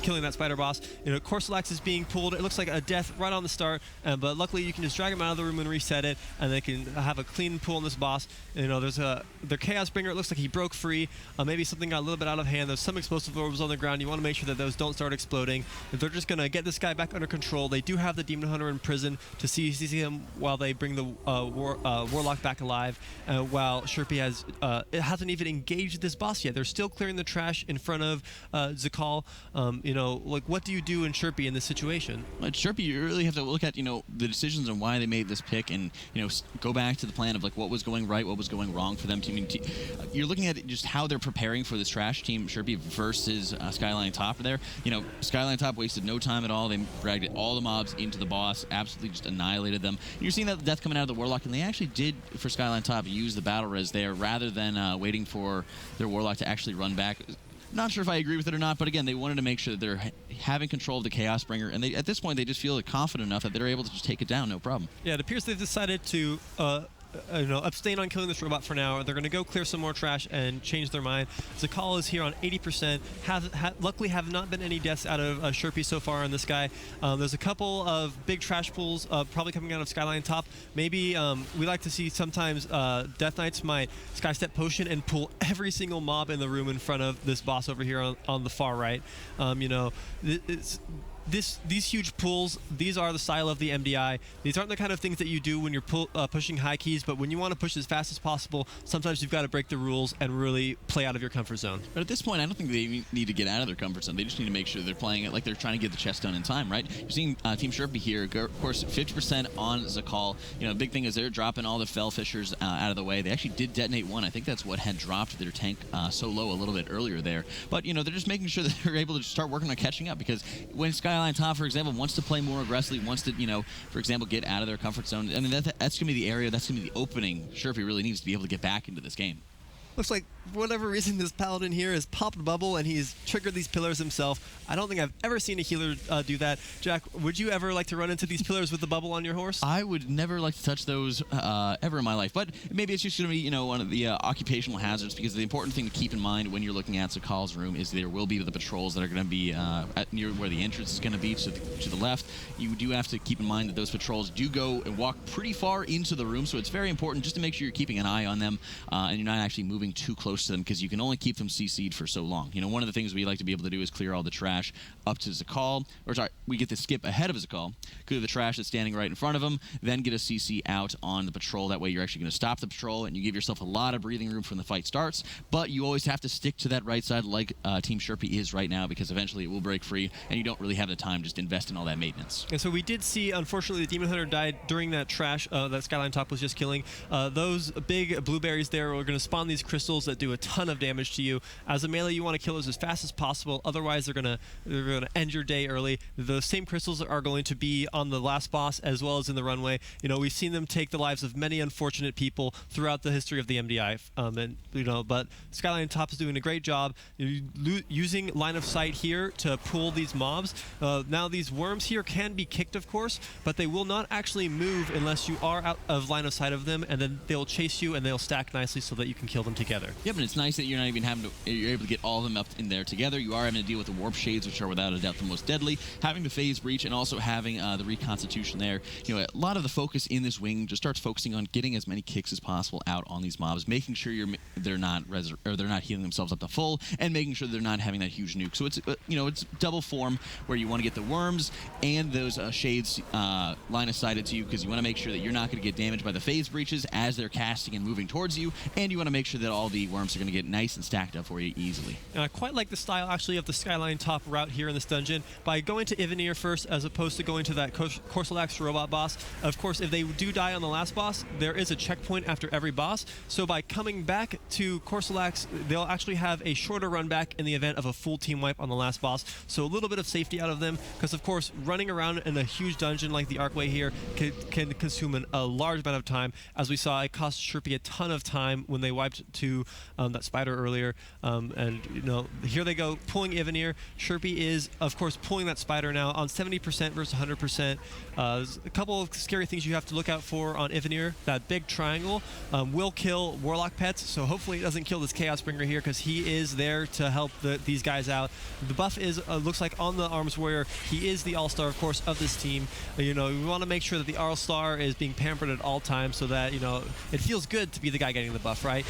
killing that spider boss. You know, Corstalax is being pulled. It looks like a death right on the start, but luckily you can just drag him out of the room and reset it, and they can have a clean pull on this boss. You know, there's their Chaos Bringer. It looks like he broke free. Maybe something got a little bit out of hand. There's some explosive orbs on the ground. You want to make sure that those don't start exploding. If they're just going to get this guy back under control, they do have the Demon Hunter in prison to see him while they bring the Warlock back alive. While Shepi hasn't even engaged this boss yet. They're still clearing the trash in front of Zakal. You know, like what do you do in Shepi in this situation? At Shepi, you really have to look at, you know, the decisions and why they made this pick, and you know, go back to the plan of like what was going right, what was going wrong for them. You're looking at just how they're preparing for this trash team Shepi versus Skyline Top there. You know, Skyline Top wasted no time at all. They dragged all the mobs into the boss, absolutely just annihilated them. And you're seeing that death coming out of the Warlock, and they actually did, for Skyline Top, use the battle res there rather than waiting for their Warlock to actually run back. Not sure if I agree with it or not, but again, they wanted to make sure that they're having control of the Chaos Bringer, and at this point, they just feel confident enough that they're able to just take it down, no problem. Yeah, it appears they've decided to abstain on killing this robot for now. They're going to go clear some more trash and change their mind. Zakal is here on 80%. Luckily have not been any deaths out of Shepi so far on this guy. There's a couple of big trash pools probably coming out of Skyline Top. Maybe we like to see sometimes Death Knights might Skystep Potion and pull every single mob in the room in front of this boss over here on the far right. You know, these huge pulls, these are the style of the MDI. These aren't the kind of things that you do when you're pushing high keys, but when you want to push as fast as possible, sometimes you've got to break the rules and really play out of your comfort zone. But at this point, I don't think they need to get out of their comfort zone. They just need to make sure they're playing it like they're trying to get the chest done in time, right? You're seeing Team Shepi here, of course, 50% on Zakal. You know, big thing is they're dropping all the Fel Fishers out of the way. They actually did detonate one. I think that's what had dropped their tank so low a little bit earlier there. But, you know, they're just making sure that they're able to start working on catching up, because when Skyline Top, for example, wants to play more aggressively, wants to, you know, for example, get out of their comfort zone. I mean, that's going to be the area, that's going to be the opening Shepi really needs to be able to get back into this game. Looks like, for whatever reason, this Paladin here has popped a bubble and he's triggered these pillars himself. I don't think I've ever seen a healer do that. Jack, would you ever like to run into these pillars with the bubble on your horse? I would never like to touch those ever in my life, but maybe it's just going to be, you know, one of the occupational hazards, because the important thing to keep in mind when you're looking at Zakal's room is there will be the patrols that are going to be near where the entrance is going to be to the left. You do have to keep in mind that those patrols do go and walk pretty far into the room, so it's very important just to make sure you're keeping an eye on them and you're not actually moving moving too close to them because you can only keep them CC'd for so long. One of the things we like to be able to do is clear all the trash up to Zakal, or sorry, we get to skip ahead of Zakal, clear the trash that's standing right in front of him, then get a CC out on the patrol. That way you're actually going to stop the patrol, and you give yourself a lot of breathing room when the fight starts, but you always have to stick to that right side like Team Shepi is right now, because eventually it will break free, and you don't really have the time to just invest in all that maintenance. And so we did see, unfortunately, the Demon Hunter died during that trash that Skyline top was just killing. Those big blueberries there are going to spawn these crystals that do a ton of damage to you. As a melee, you want to kill those as fast as possible, otherwise they're going to end your day early. Those same crystals are going to be on the last boss as well as in the runway. We've seen them take the lives of many unfortunate people throughout the history of the MDI, but Skyline top is doing a great job using line of sight here to pull these mobs. Now these worms here can be kicked, of course, but they will not actually move unless you are out of line of sight of them, and then they'll chase you and they'll stack nicely so that you can kill them together. Yeah, but it's nice that you're not even you're able to get all of them up in there together. You are having to deal with the warp shades, which are without a doubt the most deadly, having the phase breach, and also having the reconstitution there. A lot of the focus in this wing just starts focusing on getting as many kicks as possible out on these mobs, making sure they're not healing themselves up to full, and making sure they're not having that huge nuke. So it's it's double form where you want to get the worms and those shades line of sighted to you, because you want to make sure that you're not going to get damaged by the phase breaches as they're casting and moving towards you, and you want to make sure that all the worms are going to get nice and stacked up for you easily. And I quite like the style actually of the Skyline top route here in this dungeon. By going to Ivanir first as opposed to going to that Korsalax robot boss, of course if they do die on the last boss, there is a checkpoint after every boss, so by coming back to Korsalax, they'll actually have a shorter run back in the event of a full team wipe on the last boss, so a little bit of safety out of them, because of course running around in a huge dungeon like the Arcway here can consume a large amount of time. As we saw, it cost Shepi a ton of time when they wiped to that spider earlier, and here they go pulling Ivanir. Shepi is of course pulling that spider now on 70% versus 100%. There's a couple of scary things you have to look out for on Ivanir. That big triangle will kill Warlock pets, so hopefully it doesn't kill this Chaos Bringer here, because he is there to help these guys out. The buff is looks like on the Arms Warrior. He is the all-star, of course, of this team. We want to make sure that the all-star is being pampered at all times, so that it feels good to be the guy getting the buff, right?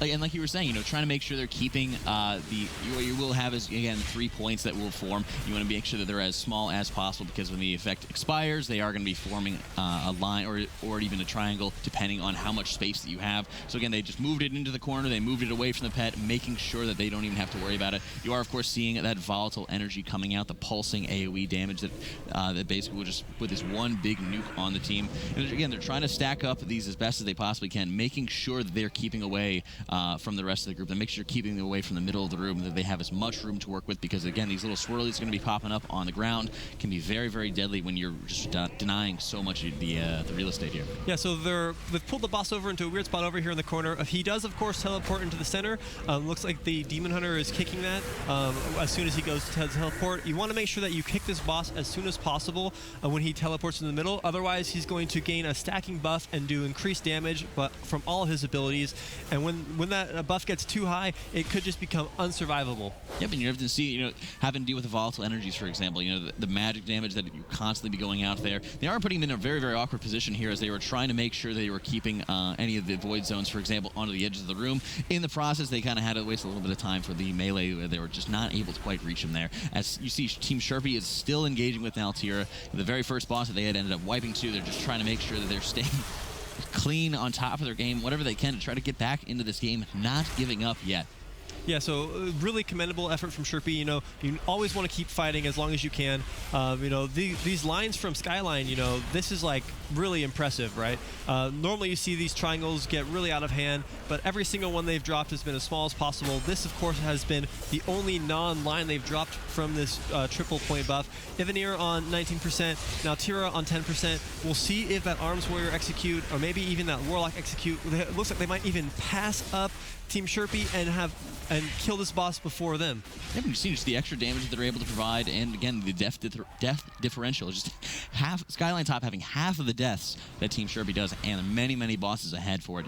And like you were saying, trying to make sure they're keeping what you will have is, again, 3 points that will form. You want to make sure that they're as small as possible, because when the effect expires, they are going to be forming a line or even a triangle, depending on how much space that you have. So again, they just moved it into the corner, they moved it away from the pet, making sure that they don't even have to worry about it. You are, of course, seeing that volatile energy coming out, the pulsing AoE damage that basically will just put this one big nuke on the team. And again, they're trying to stack up these as best as they possibly can, making sure that they're keeping away from the rest of the group, and make sure keeping them away from the middle of the room, that they have as much room to work with, because again, these little swirlies are going to be popping up on the ground, can be very, very deadly when you're just denying so much of the real estate here. Yeah, so they've pulled the boss over into a weird spot over here in the corner. He does, of course, teleport into the center. Looks like the Demon Hunter is kicking that as soon as he goes to teleport. You want to make sure that you kick this boss as soon as possible when he teleports in the middle. Otherwise, he's going to gain a stacking buff and do increased damage, but from all of his abilities. And when that buff gets too high, it could just become unsurvivable. Yep, and you have to see, having to deal with the volatile energies, for example, the magic damage that you constantly be going out there. They are putting them in a very, very awkward position here, as they were trying to make sure they were keeping any of the void zones, for example, onto the edges of the room. In the process, they kind of had to waste a little bit of time for the melee, where they were just not able to quite reach him there. As you see, Team Shepi is still engaging with Altira. The very first boss that they had ended up wiping to, they're just trying to make sure that they're staying clean on top of their game, whatever they can, to try to get back into this game, not giving up yet. Yeah, so really commendable effort from Shepi. You always want to keep fighting as long as you can. These lines from Skyline, this is like really impressive, right? Normally you see these triangles get really out of hand, but every single one they've dropped has been as small as possible. This, of course, has been the only non-line they've dropped from this triple point buff. Ivanir on 19%, now Tira on 10%. We'll see if that Arms Warrior execute, or maybe even that Warlock execute. It looks like they might even pass up Team Shepi and kill this boss before them. Yeah, but you see just the extra damage that they're able to provide, and again, the death differential. Just Skyline top having half of the deaths that Team Shepi does, and many, many bosses ahead for it.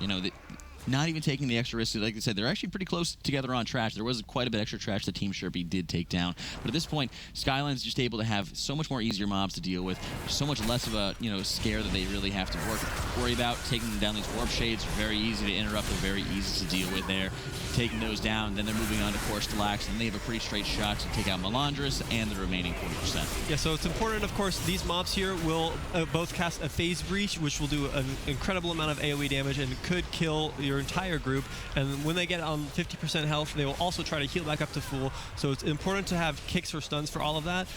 not even taking the extra risk. Like I said, they're actually pretty close together on trash. There was quite a bit extra trash the Team Shepi did take down. But at this point, Skyline's just able to have so much more easier mobs to deal with, so much less of a scare that they really have to worry about. Taking down these warp shades are very easy to interrupt. They're very easy to deal with there. Taking those down, then they're moving on to Core Stellax, and they have a pretty straight shot to take out Melandris and the remaining 40%. Yeah, so it's important, of course, these mobs here will both cast a Phase Breach, which will do an incredible amount of AoE damage and could kill your entire group. And when they get on 50% health, they will also try to heal back up to full. So it's important to have kicks or stuns for all of that.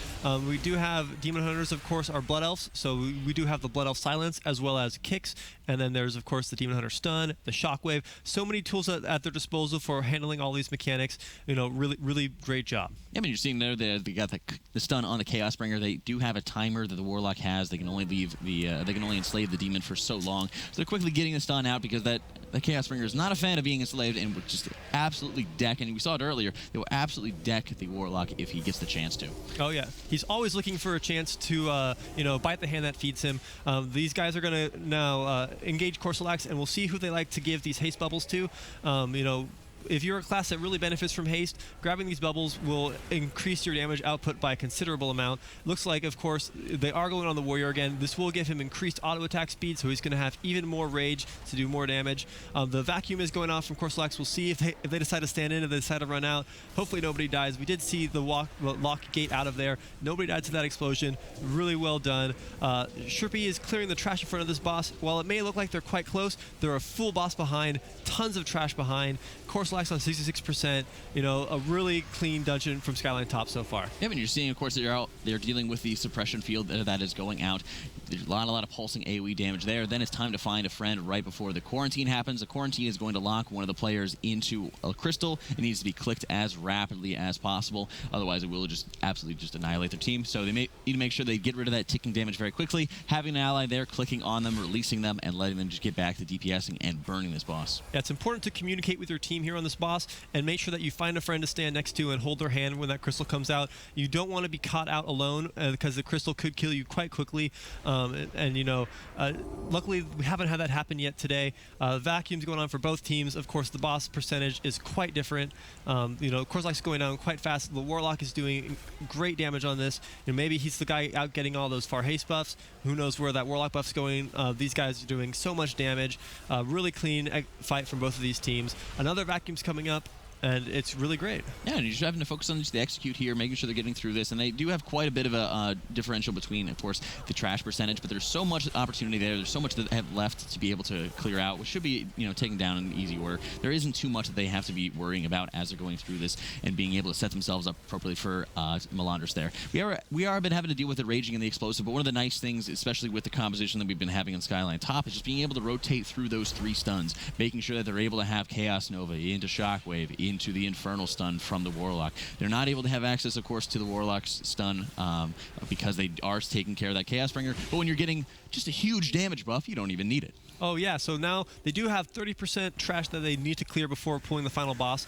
We do have Demon Hunters, of course, are Blood Elves, so we do have the Blood Elf Silence as well as kicks. And then there's, of course, the Demon Hunter Stun, the Shockwave. So many tools at their disposal for handling all these mechanics. Really, really great job. Yeah, but you're seeing there they got the stun on the Chaos Bringer. They do have a timer that the Warlock has. They can only leave they can only enslave the demon for so long. So they're quickly getting the stun out because the Chaos Bringer is not a fan of being enslaved and would just absolutely deck. And we saw it earlier. They will absolutely deck the Warlock if he gets the chance to. Oh yeah, he's always looking for a chance to bite the hand that feeds him. These guys are going to now engage Core Stellax, and we'll see who they like to give these haste bubbles to. If you're a class that really benefits from haste, grabbing these bubbles will increase your damage output by a considerable amount. Looks like, of course, they are going on the warrior again. This will give him increased auto attack speed, so he's going to have even more rage to do more damage. The vacuum is going off from Core Stellax. We'll see if they decide to stand in, if they decide to run out. Hopefully nobody dies. We did see the lock gate out of there. Nobody died to that explosion. Really well done. Shepi is clearing the trash in front of this boss. While it may look like they're quite close, they're a full boss behind, tons of trash behind. Core Stellax on 66%, a really clean dungeon from Skyline top so far. Yeah, and you're seeing, of course, they're dealing with the suppression field that is going out. There's a lot of pulsing AoE damage there. Then it's time to find a friend right before the quarantine happens. The quarantine is going to lock one of the players into a crystal. It needs to be clicked as rapidly as possible. Otherwise, it will just absolutely just annihilate their team. So they need to make sure they get rid of that ticking damage very quickly. Having an ally there, clicking on them, releasing them, and letting them just get back to DPSing and burning this boss. Yeah, it's important to communicate with your team here on this boss and make sure that you find a friend to stand next to and hold their hand when that crystal comes out. You don't want to be caught out alone because the crystal could kill you quite quickly. Luckily, we haven't had that happen yet today. Vacuum's going on for both teams. Of course, the boss percentage is quite different. Core Stellax going down quite fast. The Warlock is doing great damage on this. Maybe he's the guy out getting all those far haste buffs. Who knows where that Warlock buff's going. These guys are doing so much damage. Really clean fight from both of these teams. Another Vacuum's coming up, and it's really great. Yeah, and you're just having to focus on just the execute here, making sure they're getting through this. And they do have quite a bit of a differential between, of course, the trash percentage, but there's so much opportunity there. There's so much that they have left to be able to clear out, which should be, taken down in easy order. There isn't too much that they have to be worrying about as they're going through this and being able to set themselves up appropriately for Melandris there. We are been having to deal with the raging and the explosive, but one of the nice things, especially with the composition that we've been having on Skyline top, is just being able to rotate through those 3 stuns, making sure that they're able to have Chaos Nova into Shockwave, into the Infernal stun from the Warlock. They're not able to have access, of course, to the Warlock's stun because they are taking care of that Chaos Bringer, but when you're getting just a huge damage buff, you don't even need it. Oh yeah, so now they do have 30% trash that they need to clear before pulling the final boss.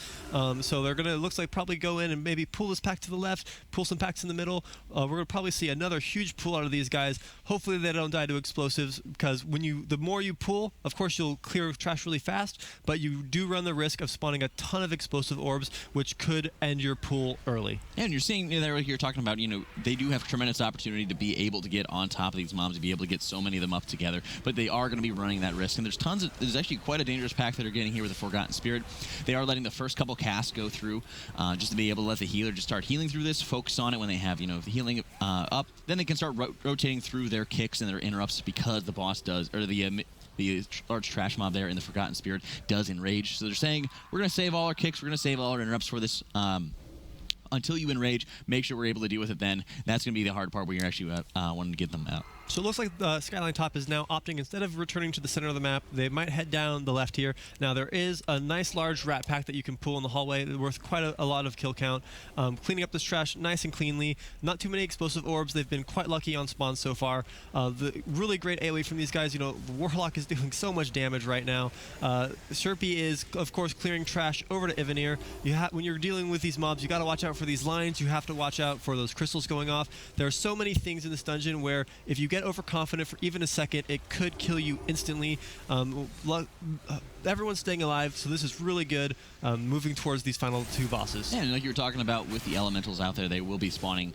So they're gonna, looks like, probably go in and maybe pull this pack to the left, pull some packs in the middle. We're gonna probably see another huge pull out of these guys. Hopefully they don't die to explosives, because the more you pull, of course you'll clear trash really fast, but you do run the risk of spawning a ton of explosive orbs, which could end your pull early. And you're seeing there, you're talking about, they do have tremendous opportunity to be able to get on top of these mobs, to be able to get so many of them up together, but they are going to be running that risk. And there's actually quite a dangerous pack that are getting here with the Forgotten Spirit. They are letting the first couple casts go through just to be able to let the healer just start healing through this, focus on it when they have, the healing up. Then they can start rotating through their kicks and their interrupts, because the boss does, or the large trash mob there in the Forgotten Spirit does enrage. So they're saying, we're going to save all our kicks, we're going to save all our interrupts for this until you enrage. Make sure we're able to deal with it then. That's going to be the hard part, where you're actually wanting to get them out. So it looks like the Skyline top is now opting, instead of returning to the center of the map, they might head down the left here. Now there is a nice large rat pack that you can pull in the hallway, worth quite a lot of kill count. Cleaning up this trash nice and cleanly. Not too many explosive orbs. They've been quite lucky on spawn so far. The really great AoE from these guys. The Warlock is doing so much damage right now. Shepi is, of course, clearing trash over to Ivanir. When you're dealing with these mobs, you got to watch out for these lines. You have to watch out for those crystals going off. There are so many things in this dungeon where if you get overconfident for even a second, it could kill you instantly. everyone's staying alive, so this is really good moving towards these final 2 bosses. Yeah, and like you were talking about with the elementals out there, they will be spawning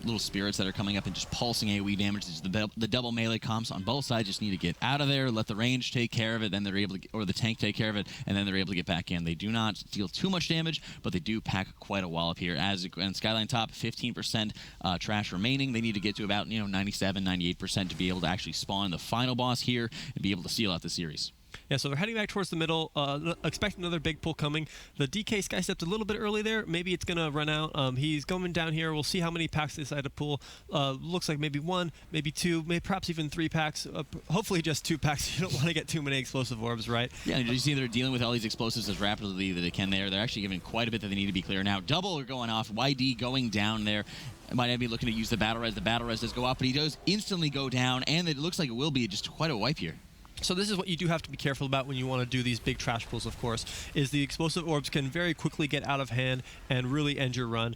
little spirits that are coming up and just pulsing AoE damage. The double melee comps on both sides just need to get out of there, let the range take care of it, then they're able to, or the tank take care of it, and then they're able to get back in. They do not deal too much damage, but they do pack quite a wallop here. And Skyline top, 15% trash remaining. They need to get to about 97, 98% to be able to actually spawn the final boss here and be able to seal out the series. Yeah, so they're heading back towards the middle. Expect another big pull coming. The DK Sky stepped a little bit early there. Maybe it's going to run out. He's going down here. We'll see how many packs they decide to pull. Looks like maybe 1, maybe 2, maybe perhaps even 3 packs. Hopefully just 2 packs. You don't want to get too many explosive orbs, right? Yeah, and you see they're dealing with all these explosives as rapidly that they can there. They're actually giving quite a bit that they need to be clear now. Double are going off. YD going down there. Might be looking to use the battle res. The battle res does go off, but he does instantly go down, and it looks like it will be just quite a wipe here. So this is what you do have to be careful about when you want to do these big trash pulls, of course, is the explosive orbs can very quickly get out of hand and really end your run.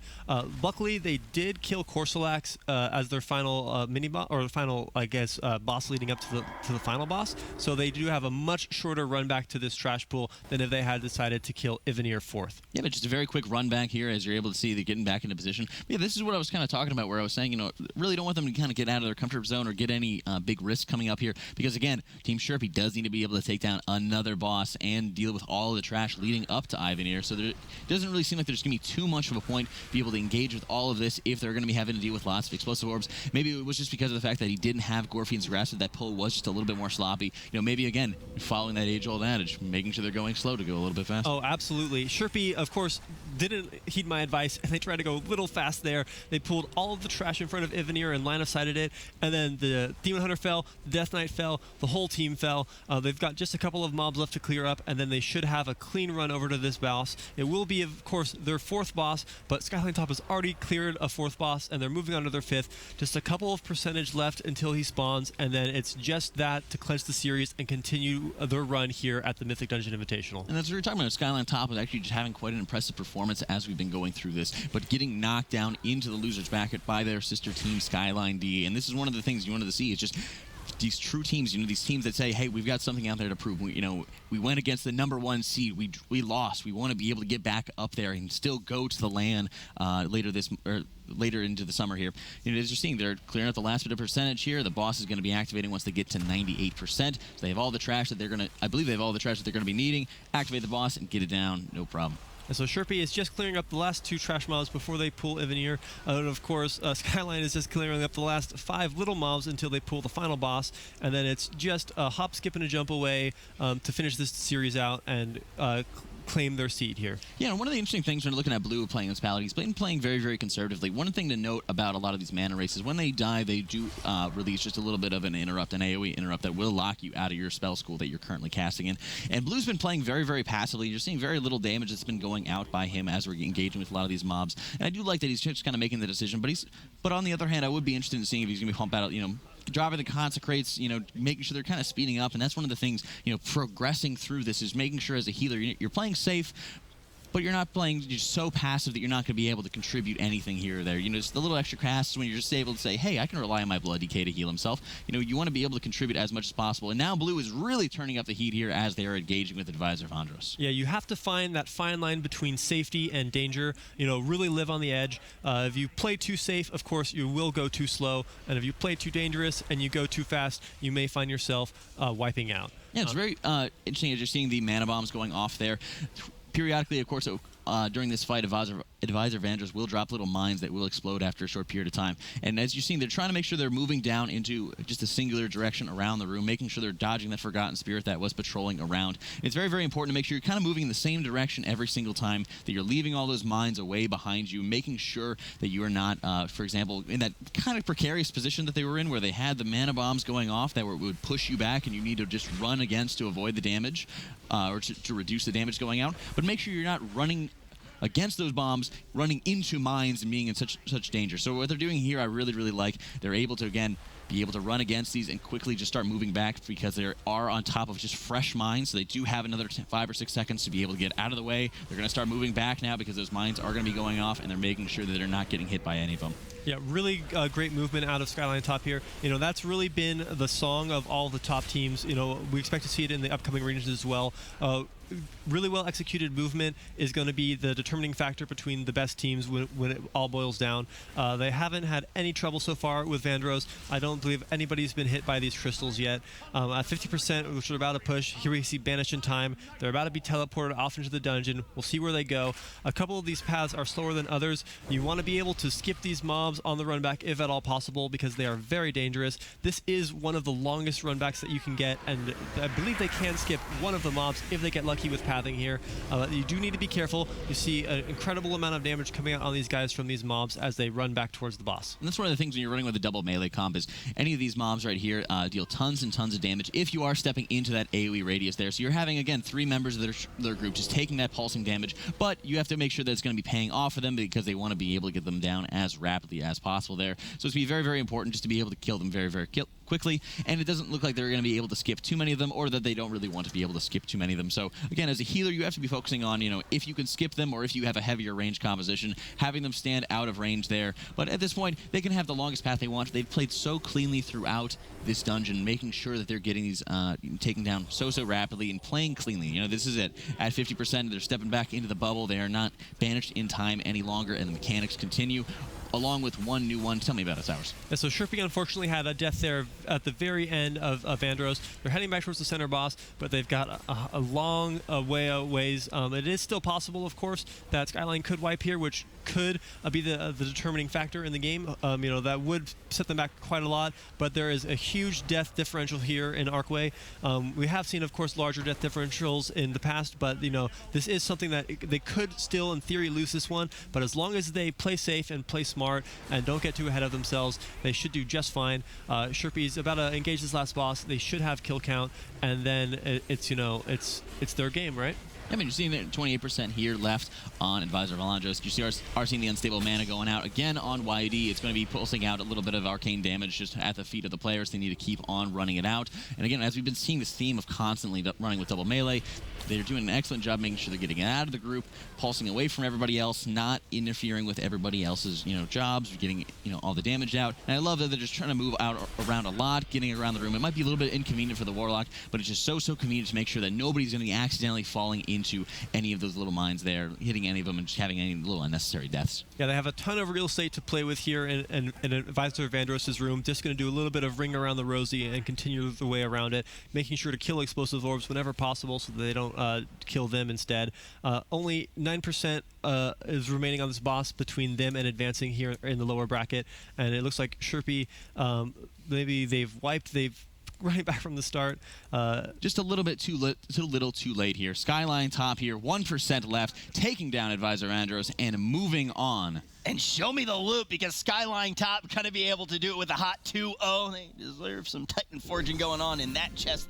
Luckily, they did kill Corsollax as their final mini-boss, or final, I guess, boss leading up to the final boss. So they do have a much shorter run back to this trash pool than if they had decided to kill Ivanir 4th. Yeah, but just a very quick run back here as you're able to see they're getting back into position. But yeah, this is what I was kind of talking about, where I was saying, really don't want them to kind of get out of their comfort zone or get any big risks coming up here. Because, again, Team Shepi does need to be able to take down another boss and deal with all of the trash leading up to Ivanir. So it doesn't really seem like there's going to be too much of a point to be able to engage with all of this if they're going to be having to deal with lots of explosive orbs. Maybe it was just because of the fact that he didn't have Gorfian's Grasp, that pull was just a little bit more sloppy. Maybe, again, following that age-old adage, making sure they're going slow to go a little bit faster. Oh, absolutely. Shepi, of course, didn't heed my advice, and they tried to go a little fast there. They pulled all of the trash in front of Ivanir and line-of-sighted it, and then the Demon Hunter fell, the Death Knight fell, the whole team fell. They've got just a couple of mobs left to clear up, and then they should have a clean run over to this boss. It will be, of course, their 4th boss, but Skyline Top has already cleared a 4th boss, and they're moving on to their 5th. Just a couple of percentage left until he spawns, and then it's just that to clinch the series and continue their run here at the Mythic Dungeon Invitational. And that's what we were talking about. Skyline Top was actually just having quite an impressive performance as we've been going through this, but getting knocked down into the loser's bracket by their sister team, Skyline D. And this is one of the things you wanted to see, is just these true teams, these teams that say, hey, we've got something out there to prove. We went against the #1 seed. We lost. We want to be able to get back up there and still go to the LAN later into the summer here. As you're seeing, they're clearing up the last bit of percentage here. The boss is going to be activating once they get to 98%. So they have all the trash that they're going to, I believe they have all the trash that they're going to be needing. Activate the boss and get it down, no problem. And so Shepi is just clearing up the last 2 trash mobs before they pull Ivanir. And of course, Skyline is just clearing up the last 5 little mobs until they pull the final boss. And then it's just a hop, skip, and a jump away to finish this series out and claim their seed here. Yeah, and one of the interesting things when looking at Blue playing this Paladin, he's been playing very, very conservatively. One thing to note about a lot of these mana races, when they die, they do release just a little bit of an interrupt, an AoE interrupt that will lock you out of your spell school that you're currently casting in. And Blue's been playing very, very passively. You're seeing very little damage that's been going out by him as we're engaging with a lot of these mobs. And I do like that he's just kind of making the decision, but on the other hand, I would be interested in seeing if he's going to be pump out, Driver that consecrates, making sure they're kind of speeding up, and that's one of the things, progressing through this is making sure as a healer you're playing safe, but you're not playing just so passive that you're not going to be able to contribute anything here or there. Just the little extra casts when you're just able to say, hey, I can rely on my Blood DK to heal himself. You want to be able to contribute as much as possible. And now Blue is really turning up the heat here as they are engaging with Advisor Vondros. Yeah, you have to find that fine line between safety and danger. Really live on the edge. If you play too safe, of course, you will go too slow. And if you play too dangerous and you go too fast, you may find yourself wiping out. Yeah, it's very interesting as you're seeing the mana bombs going off there. Periodically, of course, during this fight, Advisor Vandross will drop little mines that will explode after a short period of time. And as you've seen, they're trying to make sure they're moving down into just a singular direction around the room, making sure they're dodging that Forgotten Spirit that was patrolling around. It's very, very important to make sure you're kind of moving in the same direction every single time, that you're leaving all those mines away behind you, making sure that you are not, for example, in that kind of precarious position that they were in where they had the mana bombs going off that would push you back and you need to just run against to avoid the damage or to reduce the damage going out. But make sure you're not running against those bombs, running into mines and being in such danger. So what they're doing here, I really, really like. They're able to, again, be able to run against these and quickly just start moving back because they are on top of just fresh mines, so they do have another 5 or 6 seconds to be able to get out of the way. They're going to start moving back now because those mines are going to be going off, and they're making sure that they're not getting hit by any of them. Yeah, really great movement out of Skyline top here. That's really been the song of all the top teams. We expect to see it in the upcoming regions as well. Really well executed movement is going to be the determining factor between the best teams when it all boils down. They haven't had any trouble so far with Vandros. I don't believe anybody's been hit by these crystals yet. At 50%, which are about to push, here we see Banish in time. They're about to be teleported off into the dungeon. We'll see where they go. A couple of these paths are slower than others. You want to be able to skip these mobs on the run back if at all possible because they are very dangerous. This is one of the longest run backs that you can get, and I believe they can skip one of the mobs if they get lucky with pathing here. You do need to be careful. You see an incredible amount of damage coming out on these guys from these mobs as they run back towards the boss. And that's one of the things when you're running with a double melee comp is any of these mobs right here deal tons and tons of damage if you are stepping into that AoE radius there. So you're having, again, 3 members of their group just taking that pulsing damage, but you have to make sure that it's going to be paying off for them because they want to be able to get them down as rapidly as possible there. So it's going to be very, very important just to be able to kill them very, very quickly, and it doesn't look like they're going to be able to skip too many of them, or that they don't really want to be able to skip too many of them. So again, as a healer, you have to be focusing on, if you can skip them, or if you have a heavier range composition, having them stand out of range there. But at this point, they can have the longest path they want. They've played so cleanly throughout this dungeon, making sure that they're getting these taken down so rapidly and playing cleanly. This is it. At 50%, they're stepping back into the bubble. They are not banished in time any longer, and the mechanics continue, along with one new one. Tell me about it, Sowers. Yeah, so Shepi unfortunately had a death there at the very end of Vandros. They're heading back towards the center boss, but they've got a long ways. It is still possible, of course, that Skyline could wipe here, which could be the determining factor in the game. That would set them back quite a lot, but there is a huge death differential here in Arcway. We have seen, of course, larger death differentials in the past, but this is something that they could still, in theory, lose this one. But as long as they play safe and play smart and don't get too ahead of themselves, they should do just fine. Shepi's about to engage this last boss. They should have kill count, and then it's their game, right? I mean, you're seeing 28% here left on Advisor Valandros. You see are seeing the unstable mana going out again on YD. It's going to be pulsing out a little bit of arcane damage just at the feet of the players. They need to keep on running it out. And again, as we've been seeing this theme of constantly running with double melee, they're doing an excellent job making sure they're getting it out of the group, pulsing away from everybody else, not interfering with everybody else's jobs, getting all the damage out. And I love that they're just trying to move out around a lot, getting around the room. It might be a little bit inconvenient for the Warlock, but it's just so convenient to make sure that nobody's going to be accidentally falling into any of those little mines there, hitting any of them and just having any little unnecessary deaths. Yeah, they have a ton of real estate to play with here in Advisor Vandros' room. Just going to do a little bit of ring around the rosy and continue the way around it, making sure to kill explosive orbs whenever possible so that they don't kill them instead. Only 9% is remaining on this boss between them and advancing here in the lower bracket, and it looks like Shepi, maybe they've running back from the start. Just a little bit too little too late here. Skyline top here, 1% left, taking down Advisor Andros and moving on. And show me the loop, because Skyline top going to be able to do it with a hot 2-0. They deserve some Titan forging going on in that chest.